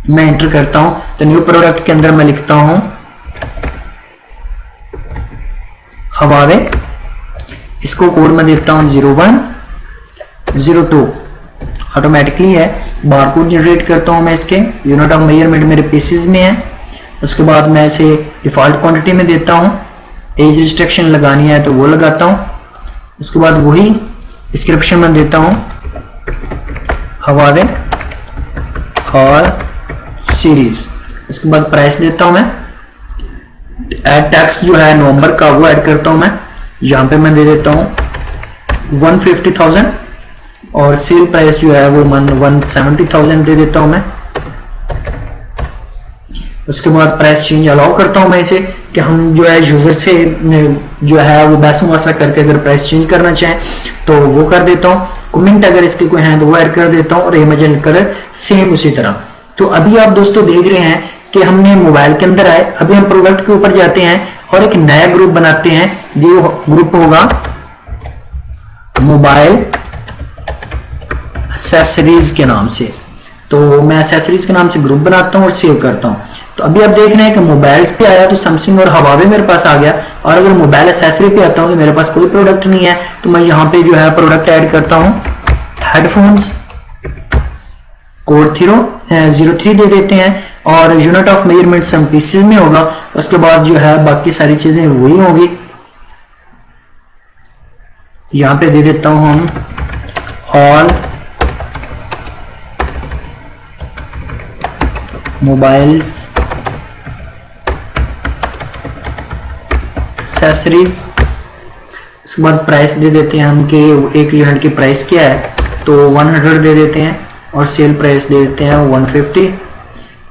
मैं एंटर करता हूं, तो न्यू प्रोडक्ट के अंदर मैं लिखता हूं हवावे, इसको कोड में देता हूं 0102, ऑटोमेटिकली है। बारकोड जनरेट करता हूं मैं इसके, यूनिट ऑफ मेजरमेंट मेरे पीसेस में है। उसके बाद मैं इसे डिफॉल्ट क्वांटिटी में देता हूं, एज रिस्ट्रिक्शन लगानी है तो वो लगाता हूं। उसके बाद वही डिस्क्रिप्शन में देता हूं हवावे और सीरीज। उसके बाद प्राइस देता हूं मैं, एड टैक्स जो है नवंबर का वो ऐड करता हूं मैं यहाँ पे मैं दे देता हूँ 150,000 और सेल प्राइस जो है वो 170,000 दे देता हूँ मैं। उसके बाद प्राइस चेंज अलाउ करता हूँ मैं इसे कि हम जो है यूजर से जो है वो बहस मुआसा करके अगर प्राइस चेंज करना चाहें तो वो कर देता हूँ। कमेंट अगर इसके कोई हैं तो वो ऐड कर देता हूँ और इमेज एंड कलर सेम उसी तरह। तो अभी आप दोस्तों देख रहे हैं कि हमने मोबाइल के अंदर आए, अभी हम प्रोडक्ट के ऊपर जाते हैं और एक नया ग्रुप बनाते हैं। जो ग्रुप होगा मोबाइल एक्सेसरीज के नाम से। तो मैं एक्सेसरीज के नाम से ग्रुप बनाता हूं और सेव करता हूं। तो अभी आप देख रहे हैं कि मोबाइल्स पे आया तो सैमसंग और हवावे मेरे पास आ गया, और अगर मोबाइल एक्सेसरी पे आता हूं तो मेरे पास कोई प्रोडक्ट नहीं है। तो मैं यहाँ पे जो है प्रोडक्ट ऐड करता हूं, हेडफोन्स, कोड 03 दे देते हैं और unit of measurement some pieces में होगा। उसके बाद जो है बाकी सारी चीजें वही होगी। यहां पे दे देता हूं हम ऑल मोबाइल्स एक्सेसरीज। उसके बाद प्राइस दे देते हैं हम कि एक यूनिट की प्राइस क्या है, तो 100 दे देते हैं और सेल प्राइस दे देते हैं 150।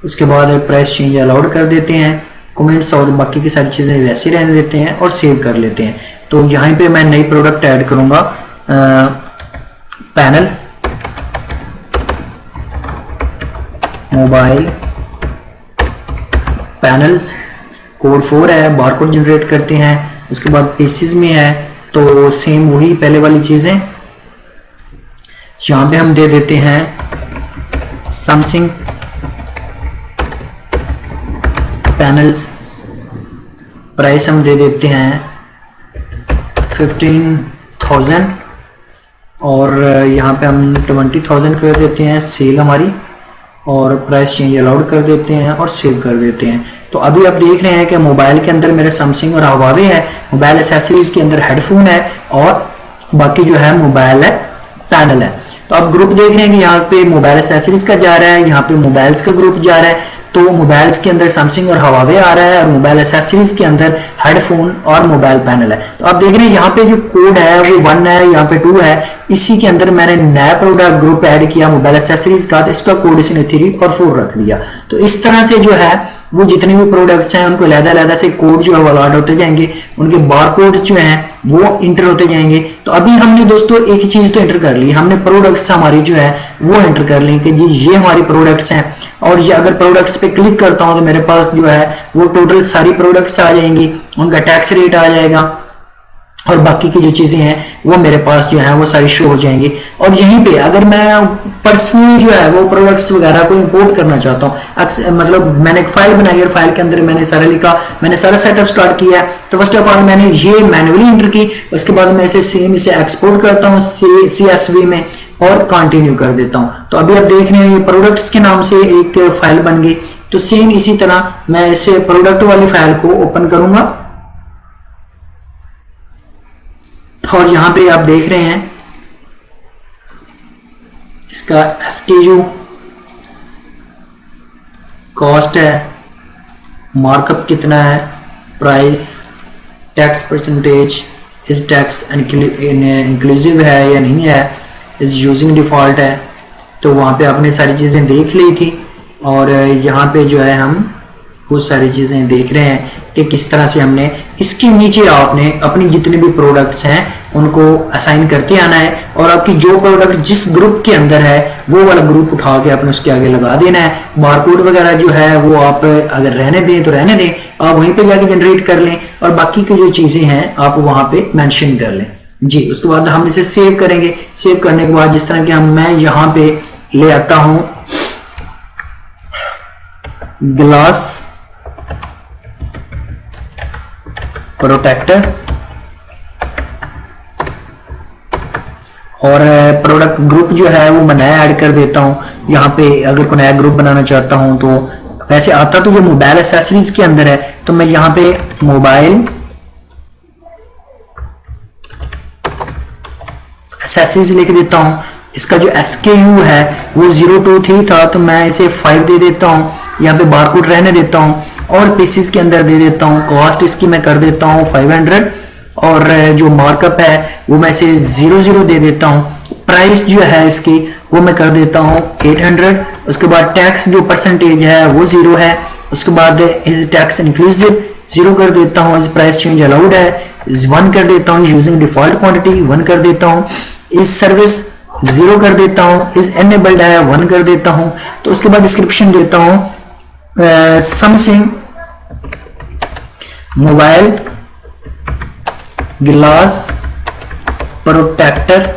उसके बाद प्राइस चेंज अलाउड कर देते हैं, कमेंट्स और बाकी की सारी चीज़ें वैसे रहने देते हैं और सेव कर लेते हैं। तो यहाँ पे मैं नई प्रोडक्ट ऐड करूँगा, पैनल मोबाइल पैनल्स, कोड 4 है, बारकोड जनरेट करते हैं। उसके बाद पीसेस में है तो सेम वही पहले वाली चीज़ें। यहाँ पे हम दे देते हैं सैमसंग पैनल्स, प्राइस हम दे देते हैं 15,000 और यहाँ पे हम 20,000 कर देते हैं सेल हमारी, और प्राइस चेंज अलाउड कर देते हैं और सेव कर देते हैं। तो अभी आप देख रहे हैं कि मोबाइल के अंदर मेरे सैमसंग और हवावे है, मोबाइल एक्सेसरीज के अंदर हेडफोन है और बाकी जो है मोबाइल है पैनल है। तो आप ग्रुप देख रहे हैं कि यहाँ पे मोबाइल एक्सेसरीज का जा रहा है, यहाँ पे मोबाइल्स का ग्रुप जा रहा है। तो मोबाइल्स के अंदर सैमसंग और हवावे आ रहा है और मोबाइल एक्सेसरीज के अंदर हेडफोन और मोबाइल पैनल है। तो आप देख रहे हैं यहाँ पे जो कोड है वो 1 है, यहाँ पे 2 है। इसी के अंदर मैंने नया प्रोडक्ट ग्रुप ऐड किया मोबाइल एक्सेसरीज का, तो इसका कोड इसने 3 और 4 रख दिया। तो इस तरह से जो है वो जितने भी प्रोडक्ट्स हैं उनको अलग-अलग से कोड जो है वो ऐड होते जाएंगे, उनके बारकोड्स जो हैं वो इंटर होते जाएंगे। तो अभी हमने दोस्तों एक चीज तो इंटर कर ली, हमने प्रोडक्ट्स हमारी जो है वो इंटर कर ली कि जी ये हमारी प्रोडक्ट्स हैं, और ये अगर प्रोडक्ट्स पे क्लिक करता हूं तो मेरे पास जो है वो टोटल सारी प्रोडक्ट्स आ जाएंगी, उनका टैक्स रेट आ जाएगा और बाकी की जो चीजें हैं वो मेरे पास जो है वो सारी शो हो जाएंगी। और यहीं पे अगर मैं पर्सनली जो है वो प्रोडक्ट्स वगैरह को इंपोर्ट करना चाहता हूँ, मतलब मैंने एक फाइल बनाई और फाइल के अंदर मैंने सारा लिखा, मैंने सारा सेटअप स्टार्ट किया है। तो फर्स्ट ऑफ ऑल मैंने ये मैन्युअली इंटर की, उसके बाद मैं इसे एक्सपोर्ट करता हूँ CSV में और कंटिन्यू कर देता हूँ। तो अभी आप देख रहे हैं ये प्रोडक्ट्स के नाम से एक फाइल बन गई। तो सेम इसी तरह मैं इसे प्रोडक्ट वाली फाइल को ओपन करूंगा और यहां पे आप देख रहे हैं इसका SKU कॉस्ट है, मार्कअप कितना है, प्राइस, टैक्स परसेंटेज, इस टैक्स इंक्लूसिव है या नहीं है, इस यूजिंग डिफॉल्ट है। तो वहाँ पे आपने सारी चीज़ें देख ली थी और यहाँ पे जो है हम वो सारी चीज़ें देख रहे हैं कि किस तरह से हमने इसके नीचे आपने अपनी जितने भी प्रोडक्ट्स हैं उनको असाइन करते आना है और आपकी जो प्रोडक्ट जिस ग्रुप के अंदर है वो वाला ग्रुप उठा के अपने उसके आगे लगा देना है। बारकोड वगैरह जो है वो आप अगर रहने दें तो रहने दें, आप वहीं पे जाके जनरेट कर लें और बाकी की जो चीज़ें हैं आप वहाँ पे मेंशन कर लें जी। उसके बाद हम इसे सेव करेंगे। सेव करने के बाद जिस तरह कि मैं यहाँ पे ले आता हूँ ग्लास प्रोटेक्टर और प्रोडक्ट ग्रुप जो है वो मैं नया ऐड कर देता हूं। यहाँ पे अगर कोई नया ग्रुप बनाना चाहता हूं तो वैसे आता तो ये मोबाइल एक्सेसरीज के अंदर है, तो मैं यहाँ पे मोबाइल एक्सेसरीज लिख देता हूं। इसका जो SKU है वो 023 था तो मैं इसे 5 दे देता हूं। यहाँ पे बारकोड रहने देता हूं और पीसेस के अंदर दे देता हूं। कॉस्ट इसकी मैं कर देता हूं 500 और जो मार्कअप है वो मैं इसे 00 दे देता हूँ। प्राइस जो है इसकी वो मैं कर देता हूँ 800। उसके बाद टैक्स जो परसेंटेज है वो 0 है। उसके बाद इस टैक्स इंक्लूसिव 0 कर देता हूँ। इस प्राइस चेंज अलाउड है 1 कर देता हूँ। यूजिंग डिफॉल्ट क्वांटिटी 1 कर देता हूँ। इस सर्विस 0 कर देता हूँ। इस एनेबल्ड है 1 कर देता हूँ। तो उसके बाद डिस्क्रिप्शन देता हूँ समथिंग मोबाइल ग्लास प्रोटेक्टर।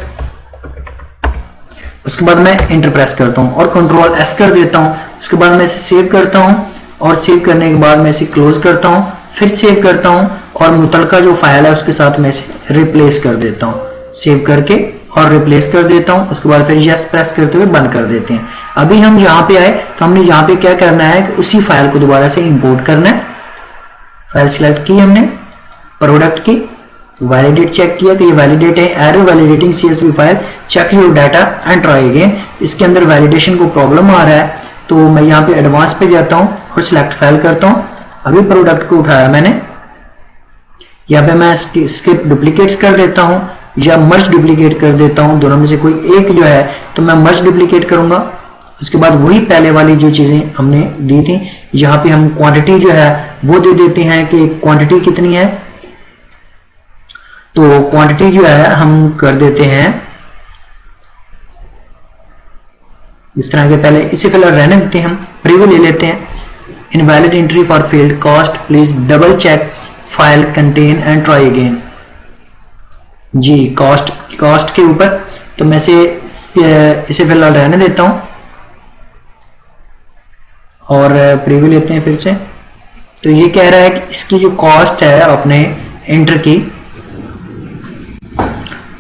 उसके बाद मैं इंटर प्रेस करता हूं और कंट्रोल एस कर देता हूं। उसके बाद मैं इसे सेव करता हूं और सेव करने के बाद मैं इसे क्लोज करता हूं, फिर सेव करता हूं और मुतलका जो फाइल है उसके साथ मैं इसे रिप्लेस कर देता हूं। सेव करके और रिप्लेस कर देता हूं। उसके बाद फिर यस प्रेस करते हुए बंद कर देते हैं। अभी हम यहाँ पे आए तो हमने यहाँ पे क्या करना है कि उसी फाइल को दोबारा से इंपोर्ट करना है। फाइल सिलेक्ट की हमने, प्रोडक्ट की, वैलिडेट चेक किया कि ये वैलिडेट है। Error validating CSV file, check your data and try again. इसके अंदर वैलिडेशन को प्रॉब्लम आ रहा है तो मैं यहाँ पे एडवांस पे जाता हूँ और सिलेक्ट फाइल करता हूँ। अभी प्रोडक्ट को उठाया मैंने, यहाँ पे मैं स्किप डुप्लीकेट्स कर देता हूँ या मर्ज डुप्लीकेट कर देता हूँ। दोनों में से कोई एक जो है तो मैं मर्ज डुप्लीकेट करूंगा। उसके बाद वही पहले वाली जो चीजें हमने दी थी, यहाँ पे हम क्वांटिटी जो है वो दे देते हैं कि क्वांटिटी कितनी है। तो क्वांटिटी जो है हम कर देते हैं इस तरह के, पहले इसे फिलहाल रहने देते हैं, हम प्रीव्यू ले लेते हैं। Invalid entry for field cost, please double check file content and try again. जी कॉस्ट के ऊपर तो मैं इसे फिलहाल रहने देता हूं और प्रीव्यू लेते हैं फिर से। तो ये कह रहा है कि इसकी जो कॉस्ट है अपने एंटर की,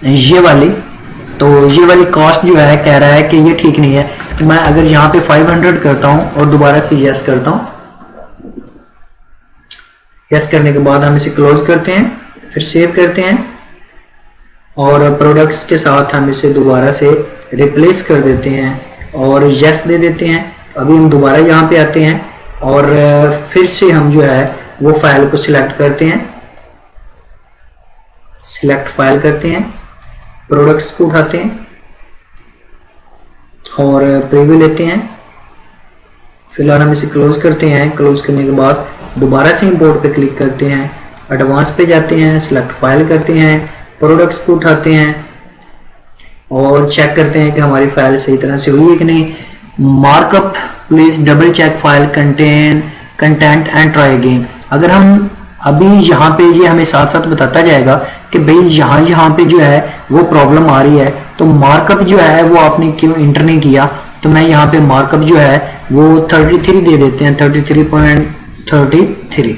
ये वाली, तो ये वाली कॉस्ट जो है कह रहा है कि ये ठीक नहीं है। तो मैं अगर यहाँ पे 500 करता हूँ और दोबारा से यस करता हूँ, यस करने के बाद हम इसे क्लोज करते हैं, फिर सेव करते हैं और प्रोडक्ट्स के साथ हम इसे दोबारा से रिप्लेस कर देते हैं और यस दे देते हैं। अभी हम दोबारा यहाँ पे आते हैं और फिर से हम जो है वो फाइल को सिलेक्ट करते हैं, सिलेक्ट फाइल करते हैं, प्रोडक्ट्स को उठाते हैं और प्रीव्यू लेते हैं। फिलहाल हम इसे क्लोज करते हैं। क्लोज करने के बाद दोबारा से इंपोर्ट पे क्लिक करते हैं, एडवांस पे जाते हैं, सिलेक्ट फाइल करते हैं, प्रोडक्ट्स को उठाते हैं और चेक करते हैं कि हमारी फाइल सही तरह से हुई है कि नहीं। Markup, please double check file content and try again. अगर हम अभी यहाँ पे ये हमें साथ साथ बताता जाएगा कि भाई यहाँ पे जो है वो प्रॉब्लम आ रही है, तो मार्कअप जो है वो आपने क्यों इंटर नहीं किया। तो मैं यहाँ पे मार्कअप जो है वो 33 दे देते हैं, 33.33,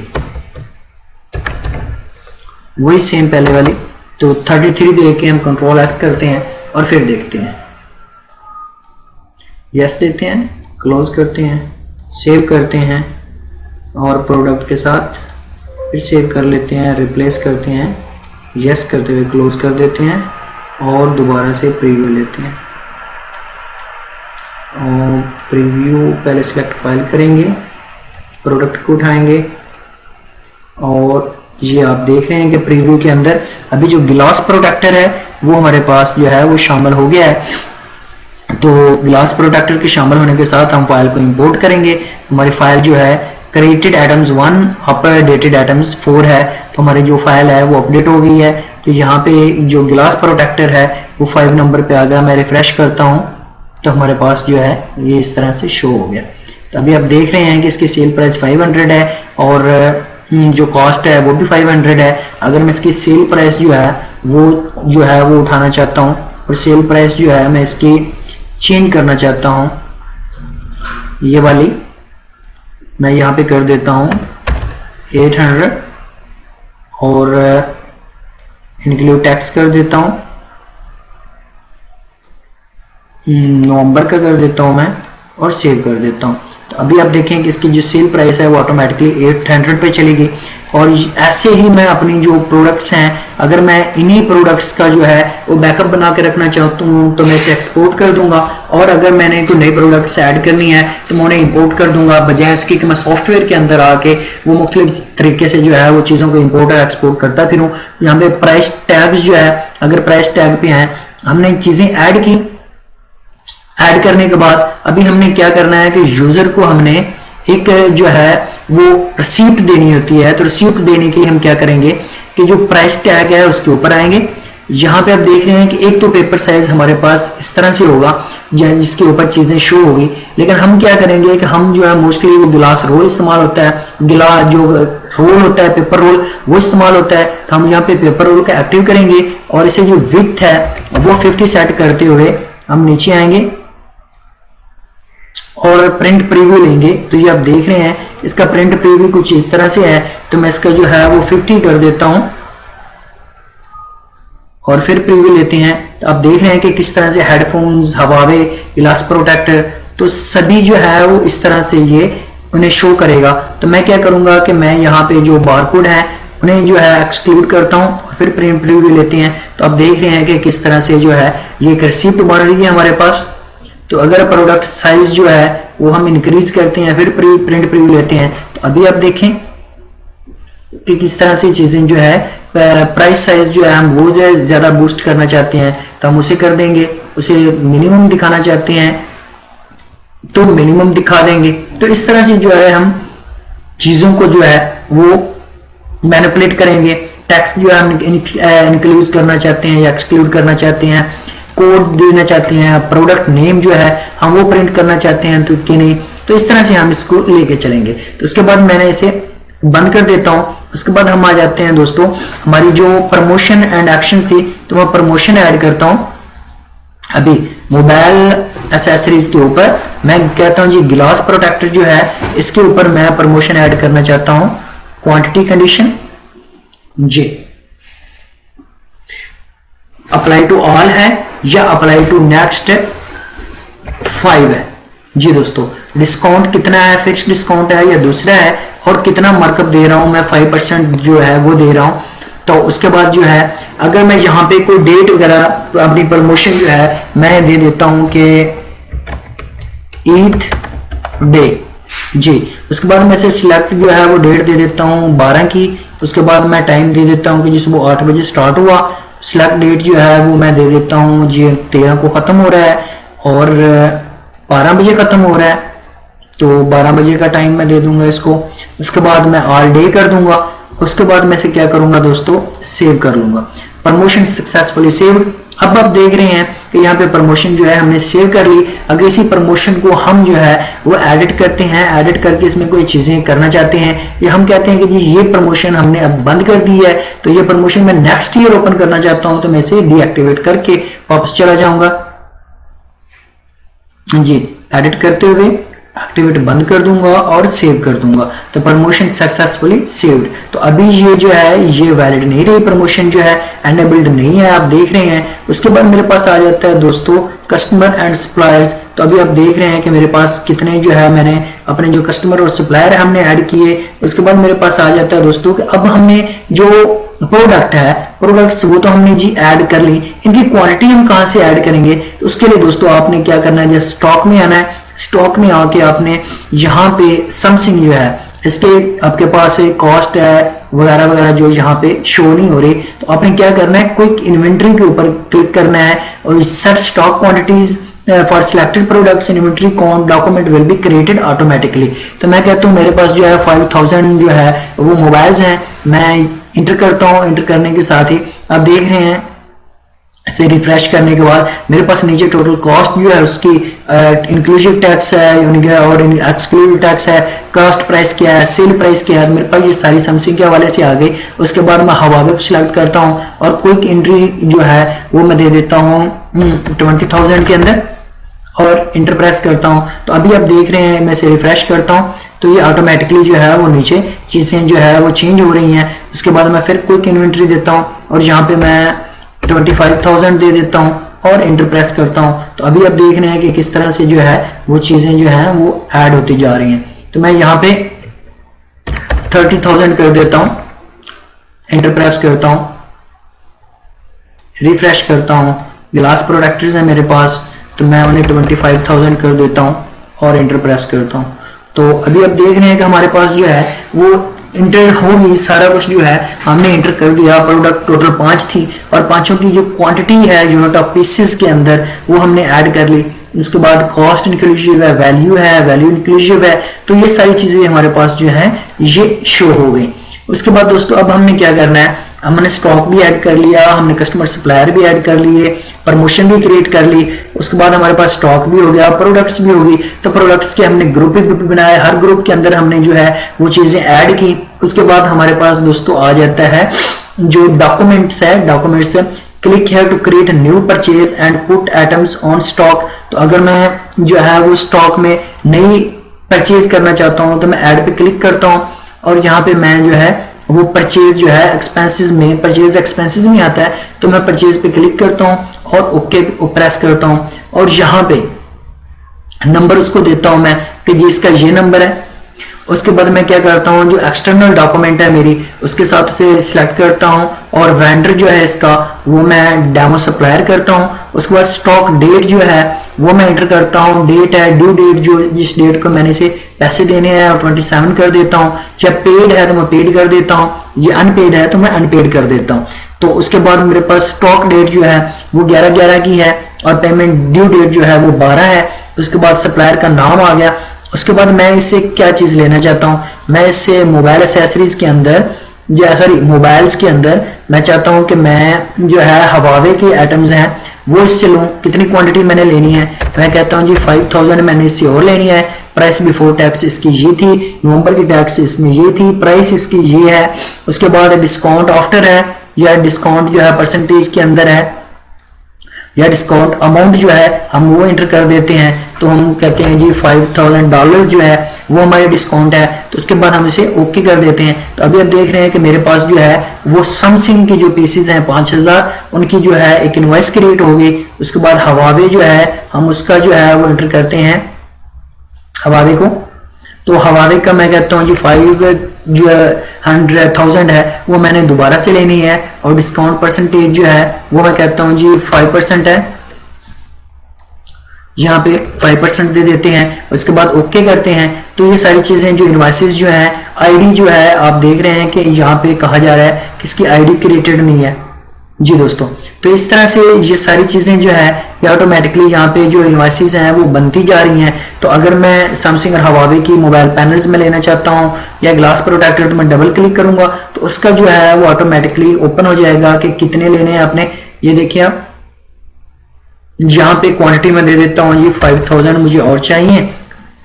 वही सेम पहले वाली। तो 33 दे के हम कंट्रोल एस करते हैं और फिर देखते हैं, यस देते हैं, क्लोज करते हैं, सेव करते हैं और प्रोडक्ट के साथ फिर सेव कर लेते हैं, रिप्लेस करते हैं, यस करते हुए क्लोज कर देते हैं और दोबारा से प्रीव्यू लेते हैं। और प्रीव्यू पहले सिलेक्ट फाइल करेंगे, प्रोडक्ट को उठाएंगे और ये आप देख रहे हैं कि प्रीव्यू के अंदर अभी जो ग्लास प्रोटेक्टर है वो हमारे पास जो है वो शामिल हो गया है। तो ग्लास प्रोटेक्टर के शामिल होने के साथ हम फाइल को इंपोर्ट करेंगे। हमारी फाइल जो है क्रिएटेड आइटम्स 1 अपडेटेड आइटम्स 4 है, तो हमारी जो फाइल है वो अपडेट हो गई है। तो यहाँ पे जो ग्लास प्रोटेक्टर है वो 5 नंबर पे आ गया। मैं रिफ्रेश करता हूँ तो हमारे पास जो है ये इस तरह से शो हो गया। तो अभी आप देख रहे हैं कि इसकी सेल प्राइस 500 है और जो कॉस्ट है वो भी 500 है। अगर मैं इसकी सेल प्राइस जो है वो उठाना चाहता हूँ और सेल प्राइस जो है मैं इसकी चेंज करना चाहता हूँ, ये वाली मैं यहाँ पे कर देता हूँ 800 और इंक्लूड टैक्स कर देता हूँ, नवंबर का कर देता हूँ मैं और सेव कर देता हूँ। तो तो अभी आप देखें कि इसकी जो सेल प्राइस है वो ऑटोमेटिकली 800 पे चली गई। और ऐसे ही मैं अपनी जो प्रोडक्ट्स हैं, अगर मैं इन्हीं प्रोडक्ट्स का जो है वो बैकअप बना के रखना चाहता हूँ तो मैं इसे एक्सपोर्ट कर दूंगा, और अगर मैंने कोई नई प्रोडक्ट्स ऐड करनी है तो मैं उन्हें इंपोर्ट कर दूंगा, बजाय इसके कि मैं सॉफ्टवेयर के अंदर आके वो मुख्तलिफ तरीके से जो है वो चीज़ों को इंपोर्ट और एक्सपोर्ट करता फिरूँ। यहाँ पे प्राइस टैग्स जो है, अगर प्राइस टैग पे हैं, हमने चीज़ें ऐड की, ऐड करने के बाद अभी हमने क्या करना है कि यूजर को हमने एक जो है वो रिसीप्ट देनी होती है। तो रिसीप्ट देने के लिए हम क्या करेंगे कि जो प्राइस टैग है उसके ऊपर आएंगे। यहाँ पे आप देख रहे हैं कि एक तो पेपर साइज हमारे पास इस तरह से होगा जिसके ऊपर चीजें शो होगी, लेकिन हम क्या करेंगे कि हम जो है मोस्टली वो गिलास रोल इस्तेमाल होता है, गिलास जो रोल होता है पेपर रोल वो इस्तेमाल होता है। तो हम यहाँ पे पेपर रोल का एक्टिव करेंगे और इसे जो विड्थ है वो 50 सेट करते हुए हम नीचे आएंगे और प्रिंट प्रीव्यू लेंगे। तो ये आप देख रहे हैं इसका प्रिंट प्रीव्यू कुछ इस तरह से है। तो मैं इसका जो है वो 50 कर देता हूं और फिर प्रीव्यू लेते हैं। तो आप देख रहे हैं कि किस तरह से हेडफोन्स, हवावे, ग्लास प्रोटेक्टर, तो सभी जो है वो इस तरह से ये उन्हें शो करेगा। तो मैं क्या करूंगा कि मैं यहाँ पे जो बारकोड है उन्हें जो है एक्सक्लूड करता हूं और फिर प्रिंट प्रीव्यू लेते हैं। तो आप देख रहे हैं कि किस तरह से जो है ये एक रिसिप्ट बन रही है हमारे पास। तो अगर प्रोडक्ट साइज जो है वो हम इंक्रीज करते हैं फिर प्रिंट प्रीव्यू लेते हैं, तो अभी आप देखें कि किस तरह से चीजें जो है प्राइस साइज जो है हम वो जो है ज्यादा बूस्ट करना चाहते हैं तो हम उसे कर देंगे, उसे मिनिमम दिखाना चाहते हैं तो मिनिमम दिखा देंगे। तो इस तरह से जो है हम चीजों को जो है वो मैनिपुलेट करेंगे। टैक्स जो है हम इंक्लूड करना चाहते हैं या एक्सक्लूड करना चाहते हैं, कोड देना चाहते हैं, प्रोडक्ट नेम जो है हम वो प्रिंट करना चाहते हैं तो कि नहीं। तो इस तरह से हम इसको लेके चलेंगे। तो उसके बाद मैंने इसे बंद कर देता हूं। उसके बाद हम आ जाते हैं दोस्तों हमारी जो प्रमोशन एंड एक्शन थी, तो मैं प्रमोशन ऐड करता हूं। अभी मोबाइल एसेसरीज के ऊपर मैं कहता हूं जी ग्लास प्रोटेक्टर जो है इसके ऊपर मैं प्रमोशन ऐड करना चाहता हूं। क्वांटिटी कंडीशन जी अप्लाई टू ऑल है या अप्लाई टू नेक्स्ट 5 है जी दोस्तों। डिस्काउंट कितना है, फिक्स डिस्काउंट है या दूसरा है, और कितना मार्कअप दे रहा हूं मैं 5% जो है वो दे रहा हूं। तो उसके बाद जो है अगर मैं यहाँ पे कोई डेट वगैरह अपनी प्रमोशन जो है मैं दे देता हूं कि ईद डे जी। उसके बाद मैं से सिलेक्ट जो है वो डेट दे देता हूं 12 की। उसके बाद मैं टाइम दे देता हूं कि जिस वो 8 बजे स्टार्ट हुआ। सिलेक्ट डेट जो है वो मैं दे देता हूं जी 13 को खत्म हो रहा है और 12 बजे खत्म हो रहा है, तो 12 बजे का टाइम मैं दे दूंगा इसको। उसके बाद मैं ऑल डे कर दूंगा। उसके बाद मैं से क्या करूंगा दोस्तों सेव कर लूंगा। Promotion successfully saved. अब आप देख रहे हैं कि यहाँ पे प्रमोशन जो है हमने सेव कर ली। अगर इसी प्रमोशन को हम जो है वो एडिट करते हैं, एडिट करके इसमें कोई चीजें करना चाहते हैं या हम कहते हैं कि जी ये प्रमोशन हमने अब बंद कर दी है तो ये प्रमोशन मैं नेक्स्ट ईयर ओपन करना चाहता हूं, तो मैं इसे डीएक्टिवेट करके वापस चला जाऊंगा जी। एडिट करते हुए एक्टिवेट बंद कर दूंगा और सेव कर दूंगा। तो प्रमोशन सक्सेसफुली सेव्ड। तो अभी ये जो है ये वैलिड नहीं रही, प्रमोशन जो है एनेबल्ड नहीं है, आप देख रहे हैं। उसके बाद मेरे पास आ जाता है दोस्तों कस्टमर एंड सप्लायर्स। तो अभी आप देख रहे हैं कि मेरे पास कितने जो है मैंने अपने जो कस्टमर और सप्लायर हमने ऐड किए। उसके बाद मेरे पास आ जाता है दोस्तों कि अब हमने जो प्रोडक्ट है प्रोडक्ट्स वो तो हमने जी ऐड कर ली, इनकी क्वांटिटी हम कहां से ऐड करेंगे। तो उसके लिए दोस्तों आपने क्या करना है, जस्ट स्टॉक में आना है। स्टॉक में आके आपने यहाँ पे समथिंग जो है इसके आपके पास एक कॉस्ट है वगैरह वगैरह जो यहाँ पे शो नहीं हो रही, तो आपने क्या करना है क्विक इन्वेंट्री के ऊपर क्लिक करना है और set stock quantities for selected products inventory document will be created automatically. तो मैं कहता हूँ मेरे पास जो है 5000 जो है वो मोबाइल्स हैं, मैं इंटर करता हूँ। इंटर करने के साथ ही आप देख रहे हैं से रिफ्रेश करने के बाद मेरे पास नीचे टोटल कॉस्ट जो है उसकी इंक्लूसिव टैक्स है और एक्सक्लूसिव टैक्स है, कॉस्ट प्राइस क्या है, सेल प्राइस क्या है, मेरे पास ये सारी समथिंग के हवाले से आ गई। उसके बाद मैं हवावे को सिलेक्ट करता हूँ और क्विक एंट्री जो है वो मैं दे देता हूँ 20,000 के अंदर और इंटर प्रेस करता हूँ। तो अभी आप देख रहे हैं मैं से रिफ्रेश करता हूँ तो ये ऑटोमेटिकली जो है वो नीचे चीजें जो है वो चेंज हो रही हैं। उसके बाद मैं फिर क्विक इन्वेंट्री देता हूँ और यहाँ पे मैं 25,000 दे देता हूं और एंटर प्रेस करता हूं तो अभी आप देख रहे हैं कि किस तरह से जो है वो चीजें जो है वो ऐड होती जा रही हैं। तो मैं यहाँ पे 30,000 कर देता हूं, एंटर प्रेस करता हूं, रिफ्रेश करता हूं, ग्लास प्रोडक्ट्स है मेरे पास तो मैं उन्हें 25,000 कर देता हूं और एंटर प्रेस करता हूं। तो अभी आप देख रहे हैं कि हमारे पास जो है वो इंटर होगी, सारा कुछ जो है हमने इंटर कर दिया। प्रोडक्ट टोटल 5 थी और पांचों की जो क्वांटिटी है यूनिट ऑफ पीसेस के अंदर वो हमने ऐड कर ली। उसके बाद कॉस्ट इंक्लूसिव है, वैल्यू इंक्लूसिव है, तो ये सारी चीजें हमारे पास जो है ये शो हो गई। उसके बाद दोस्तों अब हमने क्या करना है, हमने स्टॉक भी ऐड कर लिया, हमने कस्टमर सप्लायर भी ऐड कर लिए, प्रमोशन भी क्रिएट कर ली। उसके बाद हमारे पास स्टॉक भी हो गया, प्रोडक्ट्स भी होगी। तो प्रोडक्ट्स के हमने ग्रुप भी बनाए, हर ग्रुप के अंदर हमने जो है वो चीजें ऐड की। उसके बाद हमारे पास दोस्तों आ जाता है जो डॉक्यूमेंट्स है, documents click here to create new purchase and put items on stock. तो अगर मैं जो है वो स्टॉक में नई परचेज करना चाहता हूं तो मैं ऐड पे क्लिक करता हूं और यहाँ पे मैं जो है वो परचेज जो है एक्सपेंसेस में, परचेज एक्सपेंसेस में आता है तो मैं परचेज पे क्लिक करता हूं और ओके प्रेस करता हूं और यहाँ पे नंबर उसको देता हूं मैं कि जी इसका ये नंबर है। उसके बाद मैं क्या करता हूं, जो एक्सटर्नल डॉक्यूमेंट है मेरी उसके साथ उसे सिलेक्ट करता हूं और वेंडर जो है इसका वो मैं डेमो सप्लायर करता हूं। उसके बाद स्टॉक डेट जो है वो मैं एंटर करता हूं, डेट है ड्यू डेट जो जिस डेट को मैंने इसे पैसे देने हैं और 27 कर देता हूं। या पेड है तो मैं पेड कर देता हूं, ये अनपेड है तो मैं अनपेड कर देता हूं। तो उसके बाद मेरे पास स्टॉक डेट जो है वो 11/11 की है और पेमेंट ड्यू डेट जो है वो 12 है। उसके बाद सप्लायर का नाम आ गया। उसके बाद मैं इससे क्या चीज लेना चाहता हूं, मैं इससे मोबाइल एसेसरीज के अंदर या सॉरी मोबाइल्स के अंदर मैं चाहता हूं कि मैं जो है हवावे के आइटम्स हैं वो इससे लूं। कितनी क्वांटिटी मैंने लेनी है, मैं कहता हूं जी 5,000 मैंने इससे और लेनी है। प्राइस बिफोर टैक्स इसकी ये थी, नवंबर की टैक्स इसमें ये थी, प्राइस इसकी ये है। उसके बाद डिस्काउंट आफ्टर है या डिस्काउंट जो है परसेंटेज के अंदर है या डिस्काउंट अमाउंट जो है हम वो एंटर कर देते हैं। तो हम कहते हैं जी $5,000 जो है वो हमारे डिस्काउंट है। तो उसके बाद हम इसे ओके कर देते हैं। तो अभी आप देख रहे हैं कि मेरे पास जो है वो समसिंग की जो पीसेज हैं 5,000 उनकी जो है एक इनवॉइस क्रिएट होगी। उसके बाद हवावे जो है हम उसका जो है वो एंटर करते हैं हवावे को। तो हवावे का मैं कहता हूँ जी 5,100,000 है वो मैंने दोबारा से लेनी है और डिस्काउंट परसेंटेज जो है वो मैं कहता हूँ जी 5% है, यहाँ पे 5% दे देते हैं। उसके बाद ओके करते हैं। तो ये सारी चीजें जो इनवॉइसेस जो है आईडी जो है आप देख रहे हैं कि यहाँ पे कहा जा रहा है कि इसकी आईडी क्रिएटेड नहीं है जी दोस्तों। तो इस तरह से ये सारी चीजें जो है ये ऑटोमेटिकली यहाँ पे जो इनवॉइसेस हैं वो बनती जा रही हैं। तो अगर मैं सैमसंग और हवावे की मोबाइल पैनल्स में लेना चाहता हूँ या ग्लास प्रोटेक्टर तो मैं डबल क्लिक करूंगा तो उसका जो है वो ऑटोमेटिकली ओपन हो जाएगा कि कितने लेने हैं आपने। ये देखिए आप जहाँ पे क्वांटिटी में दे देता हूँ जी 5,000 मुझे और चाहिए।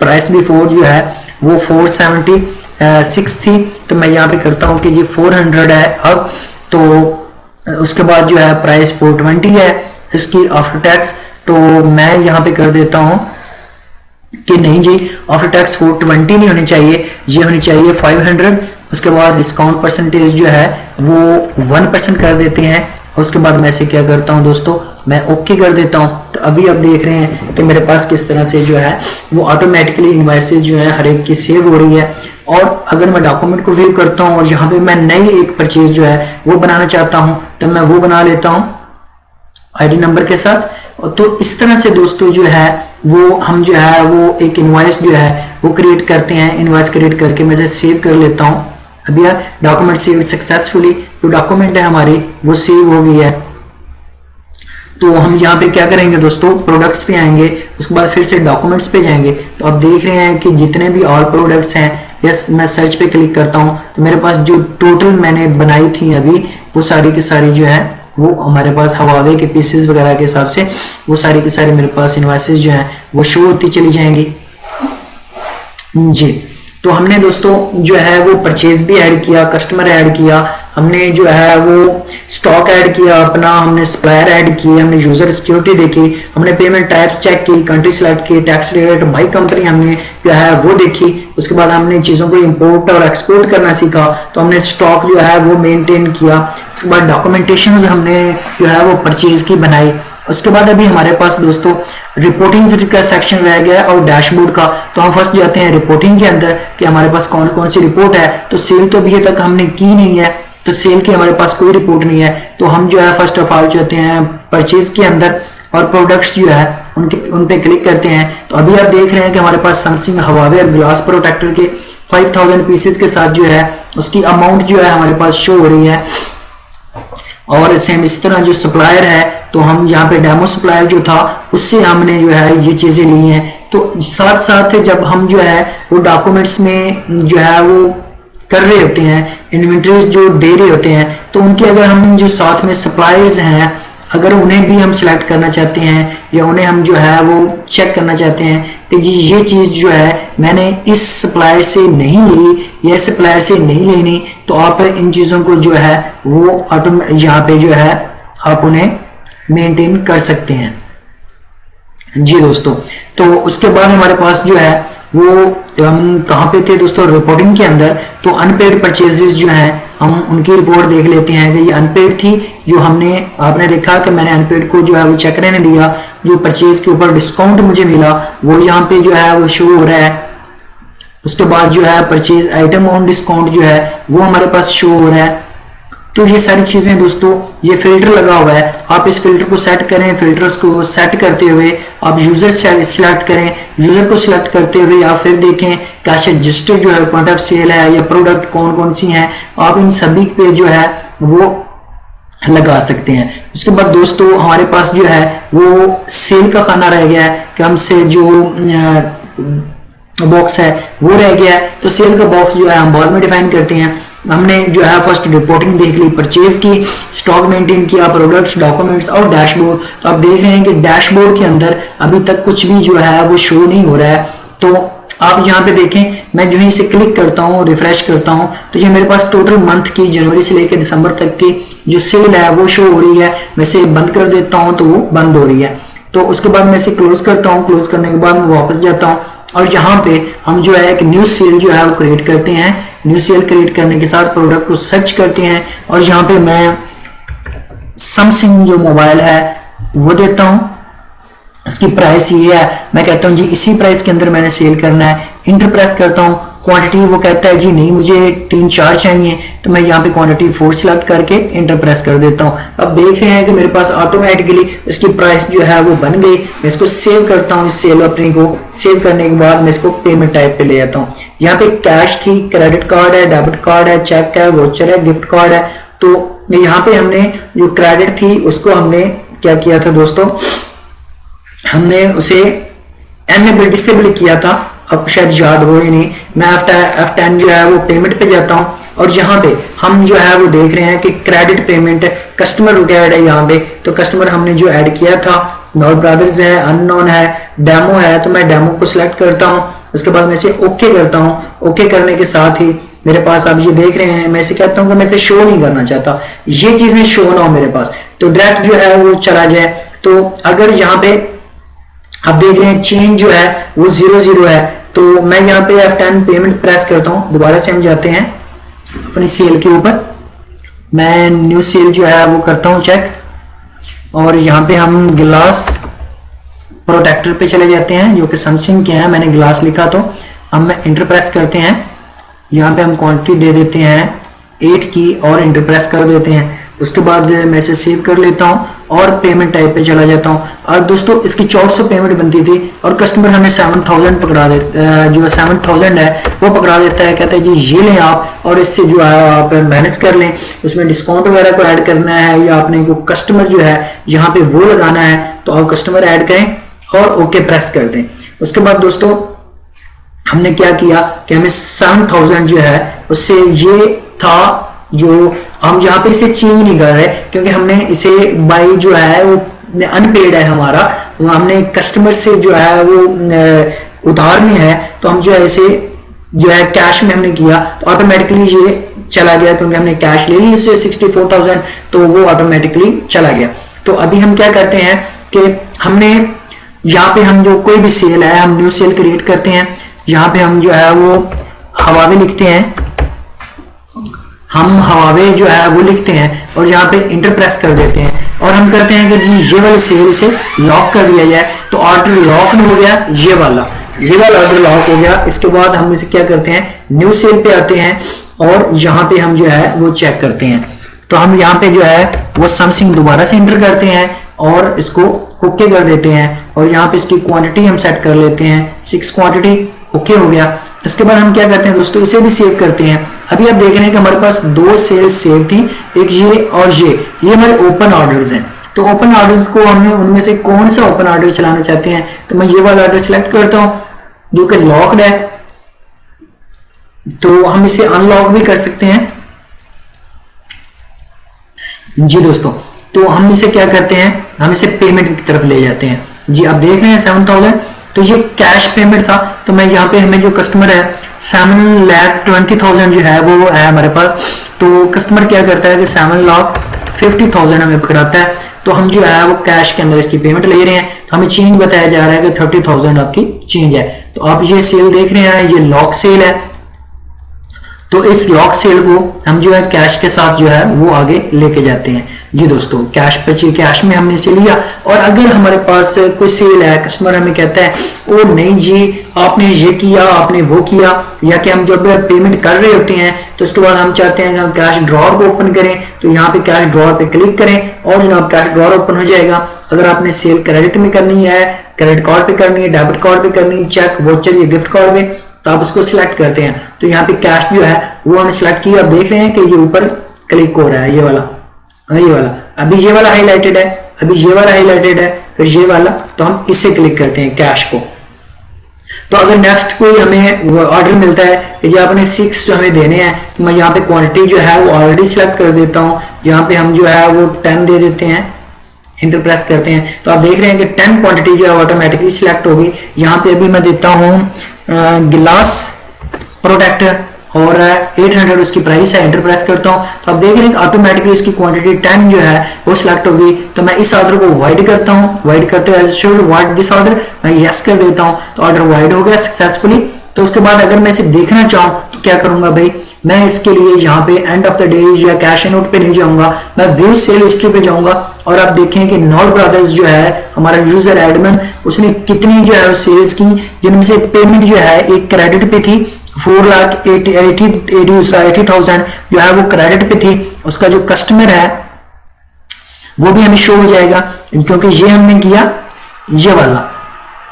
प्राइस बिफोर जो है वो 476 थी तो मैं यहाँ पे करता हूँ कि जी 400 है अब। तो उसके बाद जो है प्राइस 420 है इसकी आफ्टर टैक्स। तो मैं यहाँ पे कर देता हूँ कि नहीं जी आफ्टर टैक्स 420 नहीं होनी चाहिए, ये होनी चाहिए 500। उसके बाद डिस्काउंट परसेंटेज जो है वो 1% कर देते हैं। उसके बाद मैं इसे क्या करता हूं दोस्तों, मैं ओके कर देता हूं। तो अभी आप देख रहे हैं कि मेरे पास किस तरह से जो है वो ऑटोमेटिकली इनवॉइसेस जो है हर एक की सेव हो रही है। और अगर मैं डॉक्यूमेंट को व्यू करता हूं और यहाँ पे मैं नई एक परचेज जो है वो बनाना चाहता हूं तो मैं वो बना लेता हूं आईडी नंबर के साथ। तो इस तरह से दोस्तों जो है वो हम जो है वो एक इनवॉइस जो है वो क्रिएट करते हैं। इनवॉइस क्रिएट करके मैं इसे सेव कर लेता हूं। अभी डॉक्यूमेंट सेव सक्सेसफुली, जो डॉक्यूमेंट है हमारी वो सेव हो गई है। तो हम यहाँ पे क्या करेंगे दोस्तों, प्रोडक्ट्स पे आएंगे, उसके बाद फिर से डॉक्यूमेंट्स पे जाएंगे। तो आप देख रहे हैं कि जितने भी ऑल प्रोडक्ट्स हैं, यस मैं सर्च पे क्लिक करता हूँ तो मेरे पास जो टोटल मैंने बनाई थी अभी वो सारी की सारी जो है वो हमारे पास हवावे के पीसेस वगैरह के हिसाब से वो सारी की सारी मेरे पास इनवॉइसेस जो है वो शो होती चली जाएंगी जी। तो हमने दोस्तों जो है वो परचेज भी ऐड किया, कस्टमर ऐड किया, हमने जो है वो स्टॉक ऐड किया अपना, हमने सप्लायर ऐड किए, हमने यूजर सिक्योरिटी देखी, हमने पेमेंट टाइप्स चेक की, कंट्री सिलेक्ट की, टैक्स रेट, बाई कंपनी हमने जो है वो देखी। उसके बाद हमने चीजों को इंपोर्ट और एक्सपोर्ट करना सीखा। तो हमने स्टॉक जो है वो मेंटेन किया। उसके बाद डॉक्यूमेंटेशन हमने जो है वो परचेज की बनाई। उसके बाद अभी हमारे पास दोस्तों रिपोर्टिंग का सेक्शन रह गया है और डैशबोर्ड का। तो हम फर्स्ट जाते हैं रिपोर्टिंग के अंदर कि हमारे पास कौन कौन सी रिपोर्ट है। तो सेल तो अभी तक हमने की नहीं है, तो सेल की हमारे पास कोई रिपोर्ट नहीं है। तो हम जो है फर्स्ट ऑफ ऑल जाते हैं परचेज के अंदर और प्रोडक्ट्स जो है उन पे क्लिक करते हैं। तो अभी आप देख रहे हैं कि हमारे पास सैमसंग हवावे और ग्लास प्रोटेक्टर के 5000 पीसेस के साथ जो है उसकी अमाउंट जो है हमारे पास शो हो रही है। और सेम इस तरह जो सप्लायर है, तो हम यहाँ पे डेमो सप्लायर जो था उससे हमने जो है ये चीजें ली हैं। तो साथ साथ जब हम जो है वो डॉक्यूमेंट्स में जो है वो कर रहे होते हैं, इन्वेंटरीज जो दे रहे होते हैं, तो उनके अगर हम जो साथ में सप्लायर्स हैं अगर उन्हें भी हम सिलेक्ट करना चाहते हैं या उन्हें हम जो है वो चेक करना चाहते हैं कि जी ये चीज़ जो है मैंने इस सप्लायर से नहीं ली या सप्लायर से नहीं लेनी, तो आप इन चीज़ों को जो है वो यहाँ पे जो है आप उन्हें मेंटेन कर सकते हैं। जी दोस्तों, तो उसके बाद हमारे पास जो है वो हम कहाँ पे थे दोस्तों, रिपोर्टिंग के अंदर। तो अनपेड परचेजेस जो हैं हम उनकी रिपोर्ट देख लेते हैं कि ये अनपेड थी, जो आपने देखा कि मैंने अनपेड को जो है वो चेक करने दिया, जो परचेज के ऊपर डिस्काउंट मुझे मिला वो यहाँ पे जो है वो शो हो रहा है। उसके बाद जो है परचेज आइटम ऑन डिस्काउंट जो है वो हमारे पास शो हो रहा है। तो ये सारी चीजें दोस्तों, ये फिल्टर लगा हुआ है, आप इस फिल्टर को सेट करें। फिल्टर्स को सेट करते हुए आप यूजर सिलेक्ट करें, यूजर को सिलेक्ट करते हुए आप फिर देखें कैश रजिस्टर जो है पॉइंट ऑफ सेल है या प्रोडक्ट कौन कौन सी हैं, आप इन सभी पे जो है वो लगा सकते हैं। उसके बाद दोस्तों हमारे पास जो है वो सेल का खाना रह गया है कि हमसे जो बॉक्स है वो रह गया है। तो सेल का बॉक्स जो है हम बाद में डिफाइन करते हैं। हमने जो है फर्स्ट रिपोर्टिंग देख ली, परचेज की, स्टॉक मेंटेन किया, प्रोडक्ट्स, डॉक्यूमेंट्स और डैशबोर्ड। तो आप देख रहे हैं कि डैशबोर्ड के अंदर अभी तक कुछ भी जो है वो शो नहीं हो रहा है। तो आप यहाँ पे देखें, मैं जो है इसे क्लिक करता हूँ, रिफ्रेश करता हूँ, तो ये मेरे पास टोटल मंथ की जनवरी से लेकर दिसंबर तक की जो सेल है वो शो हो रही है। मैं इसे बंद कर देता हूँ तो वो बंद हो रही है। तो उसके बाद मैं इसे क्लोज करता हूँ, क्लोज करने के बाद मैं वापस जाता हूँ और यहाँ पे हम जो है एक न्यू सेल जो है वो क्रिएट करते हैं। न्यू सेल क्रिएट करने के साथ प्रोडक्ट को सर्च करते हैं और यहाँ पे मैं सैमसंग जो मोबाइल है वो देता हूँ। उसकी प्राइस ये है, मैं कहता हूँ जी इसी प्राइस के अंदर मैंने सेल करना है। इंटर प्रेस करता हूँ, क्वांटिटी वो कहता है जी नहीं मुझे 3-4 चाहिए, तो मैं यहाँ पे क्वांटिटी 4 सिलेक्ट करके इंटर प्रेस कर देता हूँ। अब देख रहे हैं कि मेरे पास ऑटोमेटिकली इसकी प्राइस जो है वो बन गई। मैं इसको सेव करता हूँ, इस सेल अपनी को सेव करने के बाद मैं इसको पेमेंट टाइप पे ले जाता हूँ। यहाँ पे कैश थी, क्रेडिट कार्ड है, डेबिट कार्ड है, चेक है, वोचर है, गिफ्ट कार्ड है। तो यहाँ पे हमने जो क्रेडिट थी उसको हमने क्या किया था दोस्तों, हमने उसे एनेबल डिसेबल किया था, अब शायद याद हो ही नहीं। मैं F10 जो है वो पेमेंट पे जाता हूँ और यहाँ पे हम जो है वो देख रहे हैं कि क्रेडिट पेमेंट कस्टमर रिटायर्ड है यहाँ पे। तो कस्टमर हमने जो ऐड किया था नॉट ब्रदर्स है, अननोन है, डेमो है, तो मैं डेमो को सिलेक्ट करता हूँ। उसके बाद मैं इसे ओके करता हूँ। ओके करने के साथ ही मेरे पास आप ये देख रहे हैं, मैं इसे कहता हूँ कि मैं इसे शो नहीं करना चाहता, ये चीजें शो ना हो मेरे पास, तो डायरेक्ट जो है वो चला जाए। तो अगर यहाँ पे आप देख रहे हैं चेंज जो है वो 00 है, तो मैं यहाँ पे F10 पेमेंट प्रेस करता हूँ। दोबारा से हम जाते हैं अपनी सेल के ऊपर, मैं न्यू सेल जो है वो करता हूँ चेक और यहाँ पे हम गिलास प्रोटेक्टर पे चले जाते हैं जो कि सैमसंग के हैं। मैंने गिलास लिखा, तो हम इंटर प्रेस करते हैं। यहाँ पे हम क्वांटिटी दे देते हैं 8 की और इंटर प्रेस कर देते हैं। उसके बाद मैं इसे सेव कर लेता हूँ और पेमेंट टाइप पे चला जाता हूँ। और दोस्तों इसकी 400 पेमेंट बनती थी और कस्टमर हमें 7000 पकड़ा देता, जो 7000 है वो पकड़ा देता है, कहता है जी ये लें आप और इससे जो है आप मैनेज कर लें। उसमें डिस्काउंट वगैरह को ऐड करना है या आपने को कस्टमर जो है यहाँ पे वो लगाना है, तो आप कस्टमर ऐड करें और ओके प्रेस कर दें। उसके बाद दोस्तों हमने क्या किया कि हमें 7000 जो है उससे ये था, जो हम यहाँ पे इसे चेंज नहीं कर रहे क्योंकि हमने इसे बाई जो है वो अनपेड है हमारा, हमने कस्टमर से जो है वो उधार में है, तो हम जो है इसे जो है कैश में हमने किया तो ऑटोमेटिकली ये चला गया क्योंकि हमने कैश ले ली इससे 64,000, तो वो ऑटोमेटिकली चला गया। तो अभी हम क्या करते हैं कि हमने यहाँ पे हम जो कोई भी सेल है हम न्यू सेल क्रिएट करते हैं। यहाँ पे हम जो है वो हवावे लिखते हैं, हम हवावे जो है वो लिखते हैं और यहाँ पे इंटर प्रेस कर देते हैं और हम करते हैं कि जी ये वाले सेल से लॉक कर दिया जाए, तो ऑर्डर लॉक हो गया, ये वाला ऑर्डर लॉक हो गया। इसके बाद हम इसे क्या करते हैं, न्यू सेल पे आते हैं और यहाँ पे हम जो है वो चेक करते हैं। तो हम यहाँ पे जो है वो समथिंग दोबारा से एंटर करते हैं और इसको ओके कर देते हैं और यहाँ पे इसकी क्वांटिटी हम सेट कर लेते हैं 6 क्वांटिटी, ओके हो गया। इसके बाद हम क्या करते हैं दोस्तों, इसे भी सेव करते हैं। अभी आप देख रहे हैं कि हमारे पास 2 सेल्स सेव थी, एक ये और ये हमारे ओपन ऑर्डर्स हैं। तो ओपन ऑर्डर्स को हमने उनमें से कौन सा ओपन ऑर्डर चलाना चाहते हैं, तो मैं ये वाला ऑर्डर सिलेक्ट करता हूं जो कि लॉक्ड है। तो हम इसे अनलॉक भी कर सकते हैं जी दोस्तों। तो हम इसे क्या करते हैं, हम इसे पेमेंट की तरफ ले जाते हैं जी। आप देख रहे हैं 7000, तो ये कैश पेमेंट था। तो मैं यहाँ पे हमें जो कस्टमर है 7,20,000 जो है वो है हमारे पास। तो कस्टमर क्या करता है कि 7,50,000 हमें पकड़ाता है। तो हम जो है वो कैश के अंदर इसकी पेमेंट ले रहे हैं। तो हमें चेंज बताया जा रहा है कि 30,000 आपकी चेंज है। तो आप ये सेल देख रहे हैं, ये लॉक सेल है। तो इस लॉक सेल को हम जो है कैश के साथ जो है वो आगे लेके जाते हैं जी दोस्तों। कैश में हमने इसे लिया। और अगर हमारे पास कोई सेल है, कस्टमर हमें कहता है ओ नहीं जी आपने ये किया, आपने वो किया, या कि हम जब पेमेंट कर रहे होते हैं तो उसके बाद हम चाहते हैं कि हम कैश ड्रॉअर को ओपन करें, तो यहाँ पे कैश ड्रॉअर पे क्लिक करें और जनाब कैश ड्रॉअर ओपन हो जाएगा। अगर आपने सेल क्रेडिट में करनी है, क्रेडिट कार्ड पे करनी है, डेबिट कार्ड पे करनी है, चेक, वोचर या गिफ्ट कार्ड पे, तो आप उसको सिलेक्ट करते हैं। तो यहाँ पे कैश जो है वो हमने सिलेक्ट किया। आप देख रहे हैं कि ये ऊपर क्लिक हो रहा है, ये वाला, अभी ये वाला हाईलाइटेड है, अभी ये वाला हाईलाइटेड है, फिर ये वाला। तो हम इससे क्लिक करते हैं कैश को। तो अगर नेक्स्ट कोई हमें ऑर्डर मिलता है कि आपने 6 हमें देने हैं, तो मैं यहाँ पे क्वांटिटी जो है वो ऑलरेडी सिलेक्ट कर देता हूँ। यहाँ पे हम जो है वो 10 दे देते हैं, इंटर प्रेस करते हैं। तो आप देख रहे हैं कि 10 क्वांटिटी जो है ऑटोमेटिकली सिलेक्ट होगी। यहाँ पे अभी मैं देता हूँ गिलास प्रोटेक्टर और 800 उसकी प्राइस है, इंटर प्रेस करता हूं। तो आप देख रहे हैं ऑटोमेटिकली इसकी क्वांटिटी 10 जो है वो सिलेक्ट होगी। तो मैं इस ऑर्डर को वाइड करता हूं, वाइड करते हुए शुड वाइड दिस ऑर्डर, मैं यस कर देता हूं। तो ऑर्डर वाइड हो गया सक्सेसफुली। तो उसके बाद अगर मैं इसे देखना चाहूं तो क्या करूंगा भाई, मैं इसके लिए यहाँ पे एंड ऑफ द डे या कैश एंड आउट पे नहीं जाऊंगा, मैं व्यू सेल हिस्ट्री पे जाऊंगा। और आप देखें कि नॉट ब्रदर्स जो है हमारा यूजर एडमिन, उसने कितनी जो है सेल्स की, जिनमें से पेमेंट जो है एक क्रेडिट पे थी 4,80,000 जो है वो क्रेडिट पे थी। उसका जो कस्टमर है वो भी हमें शो हो जाएगा, क्योंकि ये हमने किया, ये वाला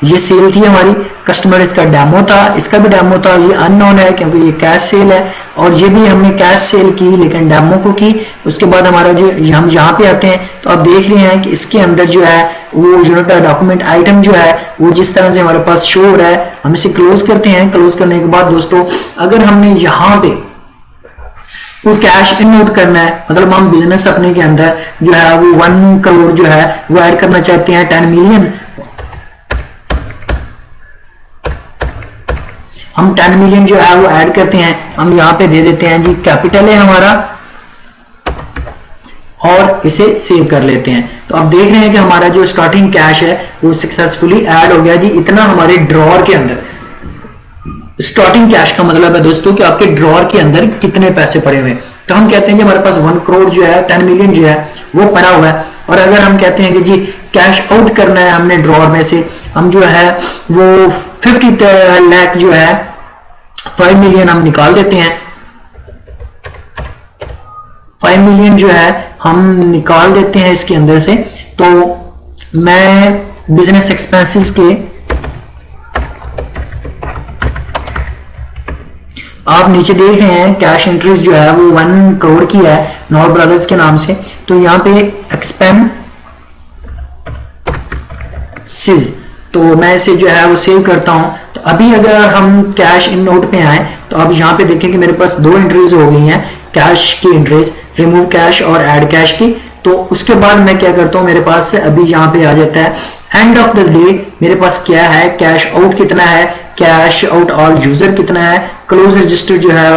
ये सेल थी हमारी। कस्टमर इसका डेमो था, इसका भी डेमो था, ये अननोन है क्योंकि ये कैश सेल है। और ये भी हमने कैश सेल की लेकिन डेमो को की। उसके बाद हमारा जो हम यहाँ पे आते हैं तो आप देख रहे हैं कि इसके अंदर जो है वो यूनिट डॉक्यूमेंट आइटम जो है वो जिस तरह से हमारे पास शो हो रहा है, हम इसे क्लोज करते हैं। क्लोज करने के बाद दोस्तों अगर हमने यहाँ पे कोई कैश इन नोट करना है, मतलब हम बिजनेस अपने के अंदर जो है वो 1 करोड़ जो है वो ऐड करना चाहते हैं, 10 मिलियन, हम 10 मिलियन जो है वो ऐड करते हैं। हम यहाँ पे दे देते हैं जी कैपिटल है हमारा और इसे सेव कर लेते हैं। तो आप देख रहे हैं कि हमारा जो स्टार्टिंग कैश है वो सक्सेसफुली ऐड हो गया जी। इतना हमारे ड्रॉअर के अंदर स्टार्टिंग कैश का मतलब है दोस्तों कि आपके ड्रॉअर के अंदर कितने पैसे पड़े हुए हैं। तो हम कहते हैं कि हमारे पास 1 करोड़ जो है 10 मिलियन जो है वो पड़ा हुआ है। और अगर हम कहते हैं कि जी कैश आउट करना है हमने ड्रॉअर में से, हम जो है वो 50 लाख जो है 5 मिलियन हम निकाल देते हैं। 5 मिलियन जो है हम निकाल देते हैं इसके अंदर से। तो मैं बिजनेस एक्सपेंसेस के आप नीचे देख रहे हैं कैश एंट्रीज जो है वो 1 करोड़ की है नॉट ब्रदर्स के नाम से। तो यहाँ पे एक्सपेंसेस, तो मैं इसे जो है वो सेव करता हूं। तो अभी अगर हम कैश इन नोट पे आए तो आप यहाँ पे देखें कि मेरे पास 2 एंट्रीज हो गई हैं कैश की एंट्रीज, रिमूव कैश और ऐड कैश की। तो उसके बाद मैं क्या करता हूं, मेरे पास अभी यहाँ पे आ जाता है एंड ऑफ द डे मेरे पास क्या है, कैश आउट कितना है, कैश आउट ऑल यूजर कितना है, क्लोज रजिस्टर जो है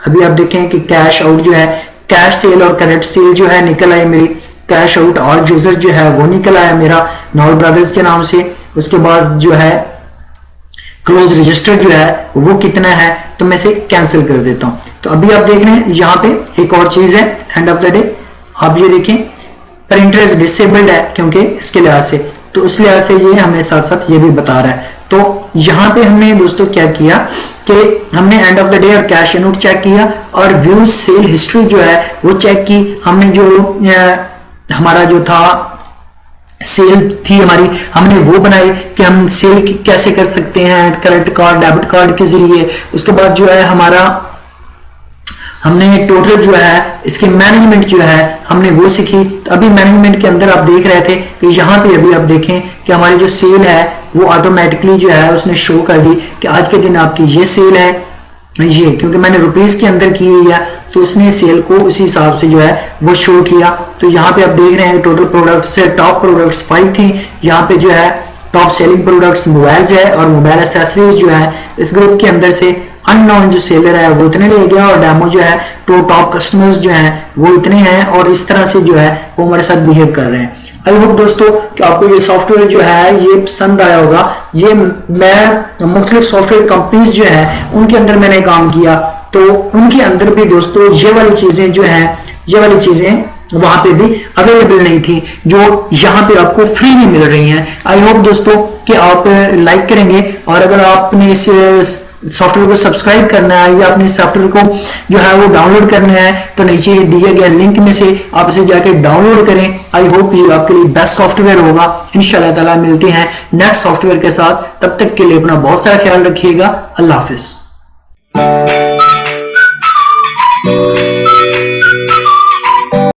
अभी आप देखें कि कैश आउट जो है कैश सेल और करेंट सेल जो है निकल आई मेरी, कैश आउट ऑल यूजर जो है वो निकल आया मेरा नॉट ब्रदर्स के नाम से। उसके बाद जो है क्लोज रजिस्टर जो है वो कितना है, तो मैं इसे कैंसिल कर देता हूं। तो अभी आप देख रहे हैं यहाँ पे एक और चीज है एंड ऑफ द डे। आप ये देखें पर इंटरेस्ट डिसेबल्ड है क्योंकि इसके लिहाज से, तो इस लिहाज से ये हमें साथ साथ ये भी बता रहा है। तो यहाँ पे हमने दोस्तों क्या किया कि हमने एंड ऑफ द डे और कैश एंड आउट चेक किया और व्यू सेल हिस्ट्री जो है वो चेक की हमने। जो हमारा जो था सेल थी हमारी, हमने वो बनाई कि हम सेल कैसे कर सकते हैं क्रेडिट कार्ड डेबिट कार्ड के जरिए। उसके बाद जो है हमारा हमने टोटल जो है इसकी मैनेजमेंट जो है हमने वो सीखी। तो अभी मैनेजमेंट के अंदर आप देख रहे थे कि यहाँ पे अभी आप देखें कि हमारी जो सेल है वो ऑटोमेटिकली जो है उसने शो कर दी कि आज के दिन आपकी ये सेल है, ये क्योंकि मैंने रुपीस के अंदर की हुई है तो उसने सेल को उसी हिसाब से जो है वो शो किया। तो यहाँ पे आप देख रहे हैं टोटल प्रोडक्ट्स से टॉप प्रोडक्ट्स 5 थी। यहाँ पे जो है टॉप सेलिंग प्रोडक्ट्स मोबाइल्स है और मोबाइल एसेसरीज जो है इस ग्रुप के अंदर से अननोन जो सेलर है वो इतने ले गया और डेमो जो है तो टॉप कस्टमर्स जो है वो इतने हैं और इस तरह से जो है वो हमारे साथ बिहेव कर रहे हैं। आई होप दोस्तों कि आपको ये सॉफ्टवेयर जो है ये पसंद आया होगा। ये मैं मुख्तलिफ सॉफ्टवेयर कंपनीज जो है उनके अंदर मैंने काम किया तो उनके अंदर भी दोस्तों ये वाली चीजें जो है ये वाली चीजें वहां पे भी अवेलेबल नहीं थी जो यहाँ पे आपको फ्री में मिल रही हैं। आई होप दोस्तों कि आप लाइक करेंगे और अगर आपने इस सॉफ्टवेयर को सब्सक्राइब करना है या अपने सॉफ्टवेयर को जो है वो डाउनलोड करना है तो नीचे दिए गए लिंक में से आप इसे जाके डाउनलोड करें। आई होप ये आपके लिए बेस्ट सॉफ्टवेयर होगा। इंशाल्लाह ताला मिलते हैं नेक्स्ट सॉफ्टवेयर के साथ, तब तक के लिए अपना बहुत सारा ख्याल रखिएगा। अल्लाह हाफिज।